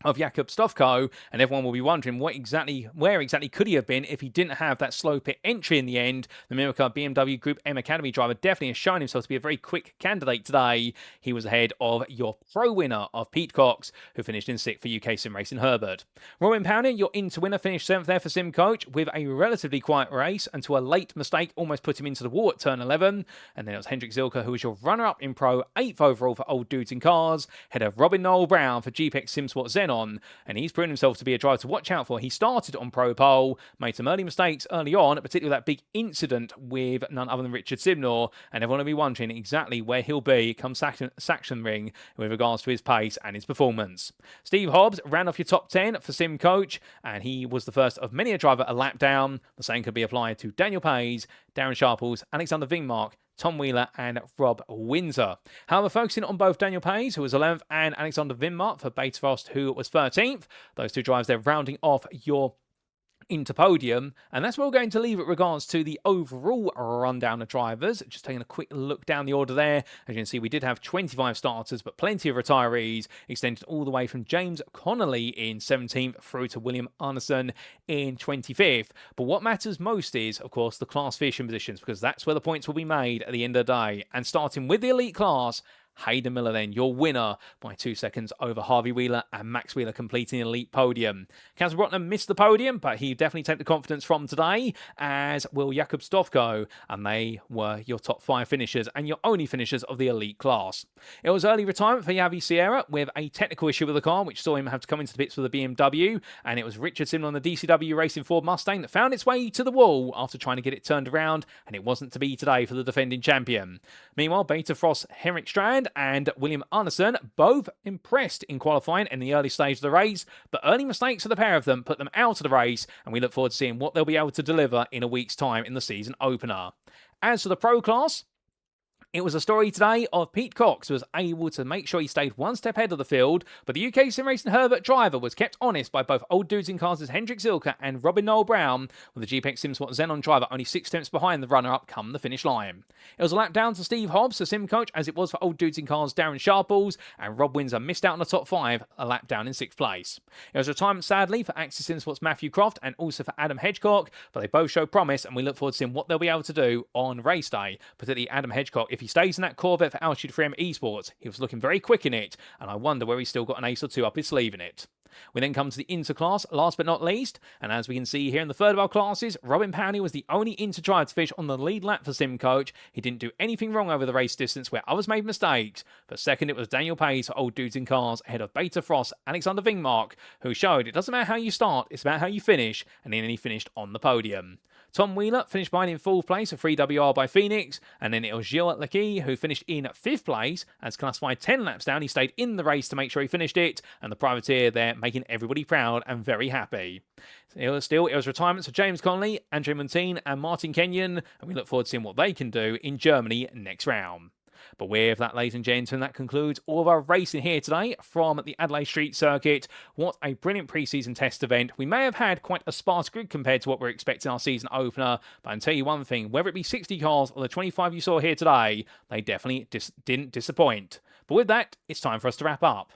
of Jakub Stofko, and everyone will be wondering where exactly could he have been if he didn't have that slow pit entry in the end. The Miracle BMW Group M Academy driver definitely has shown himself to be a very quick candidate today. He was ahead of your pro winner of Pete Cox, who finished in 6th for UKSimRacing Herbert. Robin Paunier, your Inter winner, finished 7th there for SimCoach with a relatively quiet race until a late mistake almost put him into the wall at turn 11. And then it was Hendrik Zilke, who was your runner-up in pro, 8th overall for Old Dudes in Cars, ahead of Robin Noel Brown for GPEX SimSport Zen on, and he's proven himself to be a driver to watch out for. He started on pro pole, made some early mistakes early on, particularly that big incident with none other than Richard Simnor, and everyone will be wondering exactly where he'll be come Sachsenring with regards to his pace and his performance. Steve Hobbs ran off your top 10 for SimCoach, and he was the first of many a driver a lap down. The same could be applied to Daniel Pays, Darren Sharples, Alexander Wingmark, Tom Wheeler and Rob Windsor. However, focusing on both Daniel Pays, who was 11th, and Alexander Wingmark for Beta Frost, who was 13th. Those two drivers there rounding off your into podium, and that's where we're going to leave it regards to the overall rundown of drivers. Just taking a quick look down the order there. As you can see, we did have 25 starters, but plenty of retirees, extended all the way from James Connolly in 17th through to William Arneson in 25th. But what matters most is, of course, the class finishing positions, because that's where the points will be made at the end of the day. And starting with the elite class, Hayden Miller then, your winner by 2 seconds over Harvey Wheeler and Max Wheeler completing the elite podium. Casper Brotner missed the podium, but he definitely take the confidence from today, as will Jakub Stofko, and they were your top 5 finishers and your only finishers of the elite class. It was early retirement for Javi Sierra with a technical issue with the car, which saw him have to come into the pits with the BMW, and it was Richard Simon on the DCW Racing Ford Mustang that found its way to the wall after trying to get it turned around, and it wasn't to be today for the defending champion. Meanwhile, Beta Frost, Henrik Strand and William Arneson both impressed in qualifying in the early stage of the race, but early mistakes for the pair of them put them out of the race, and we look forward to seeing what they'll be able to deliver in a week's time in the season opener. As for the pro class, it was a story today of Pete Cox, who was able to make sure he stayed one step ahead of the field, but the UKSimRacing Herbert driver was kept honest by both Old Dudes in Cars as Hendrik Zilke and Robin Noel Brown, with the GPEX SimSport Xenon driver only 6 tenths behind the runner-up come the finish line. It was a lap down to Steve Hobbs, the SimCoach, as it was for Old Dudes in Cars Darren Sharples, and Rob Windsor missed out on the top 5, a lap down in 6th place. It was retirement, sadly, for Axis SimSport's Matthew Croft and also for Adam Hedgecock, but they both show promise, and we look forward to seeing what they'll be able to do on race day, particularly Adam Hedgecock. If he stays in that Corvette for Altitude 3M Esports, he was looking very quick in it, and I wonder where he's still got an ace or two up his sleeve in it. We then come to the Inter class, last but not least, and as we can see here in the third of our classes, Robin Paunier was the only Inter driver to finish on the lead lap for SimCoach. He didn't do anything wrong over the race distance where others made mistakes. But second, it was Daniel Pays for Old Dudes in Cars, ahead of Beta Frost, Alexander Wingmark, who showed it doesn't matter how you start, it's about how you finish, and then he finished on the podium. Tom Wheeler finished behind in 4th place, a 3WR by Phoenix, and then it was Gilles Lecky who finished in 5th place, as classified 10 laps down. He stayed in the race to make sure he finished it, and the privateer there making everybody proud and very happy. It was retirements for James Connolly, Andrew Montine, and Martin Kenyon, and we look forward to seeing what they can do in Germany next round. But with that, ladies and gentlemen, that concludes all of our racing here today from the Adelaide Street Circuit. What a brilliant pre-season test event. We may have had quite a sparse grid compared to what we're expecting our season opener, but I'll tell you one thing, whether it be 60 cars or the 25 you saw here today, they definitely didn't disappoint. But with that, it's time for us to wrap up.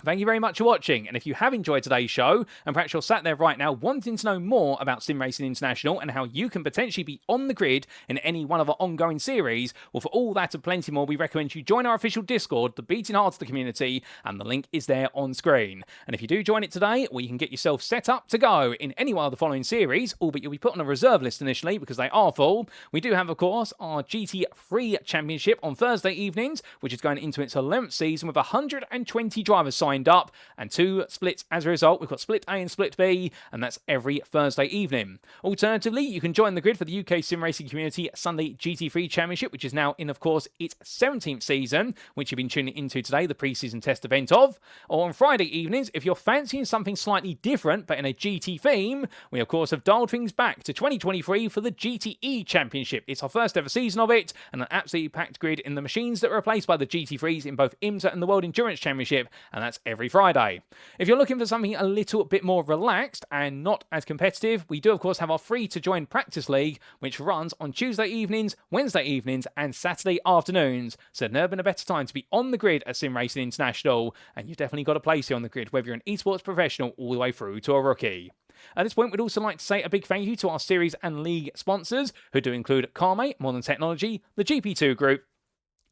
Thank you very much for watching, and if you have enjoyed today's show, and perhaps you're sat there right now wanting to know more about SimRacing International and how you can potentially be on the grid in any one of our ongoing series, well, for all that and plenty more, we recommend you join our official Discord, the Beating Hearts of the community, and the link is there on screen. And if you do join it today, well, you can get yourself set up to go in any one of the following series, albeit you'll be put on a reserve list initially because they are full. We do have, of course, our GT3 Championship on Thursday evenings, which is going into its 11th season with 120 drivers signed up and 2 splits as a result. We've got Split A and Split B, and that's every Thursday evening. Alternatively, you can join the grid for the UKSimRacing Community Sunday GT3 Championship, which is now in, of course, its 17th season, which you've been tuning into today, the pre-season test event of. Or on Friday evenings, if you're fancying something slightly different, but in a GT theme, we, of course, have dialed things back to 2023 for the GTE Championship. It's our first ever season of it, and an absolutely packed grid in the machines that were replaced by the GT3s in both IMSA and the World Endurance Championship, and that's every Friday. If you're looking for something a little bit more relaxed and not as competitive, we do of course have our free to join practice league, which runs on Tuesday evenings, Wednesday evenings and Saturday afternoons. So never been a better time to be on the grid at SimRacing International, and you've definitely got a place here on the grid, whether you're an esports professional all the way through to a rookie. At this point, we'd also like to say a big thank you to our series and league sponsors, who do include Carme, Modern Technology, the GP2 Group,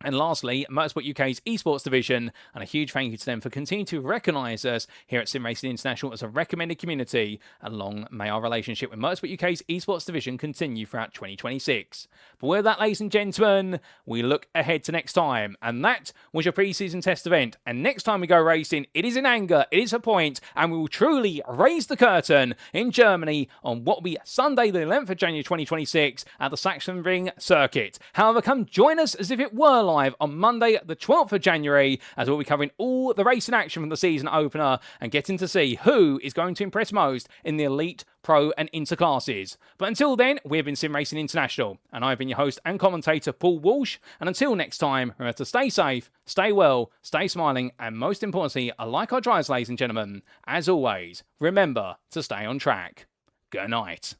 and lastly, Motorsport UK's esports division, and a huge thank you to them for continuing to recognise us here at SimRacing International as a recommended community, and long may our relationship with Motorsport UK's esports division continue throughout 2026. But with that, ladies and gentlemen, we look ahead to next time, and that was your pre-season test event, and next time we go racing, it is in anger, it is a point, and we will truly raise the curtain in Germany on what will be Sunday the 11th of January 2026 at the Sachsenring circuit. However, come join us as if it were live on Monday the 12th of January, as we'll be covering all the racing action from the season opener and getting to see who is going to impress most in the elite, pro and inter classes. But until then, we've been SimRacing International, and I've been your host and commentator Paul Walsh, and until next time, remember to stay safe, stay well, stay smiling, and most importantly, like our drivers, ladies and gentlemen, as always, remember to stay on track. Good night.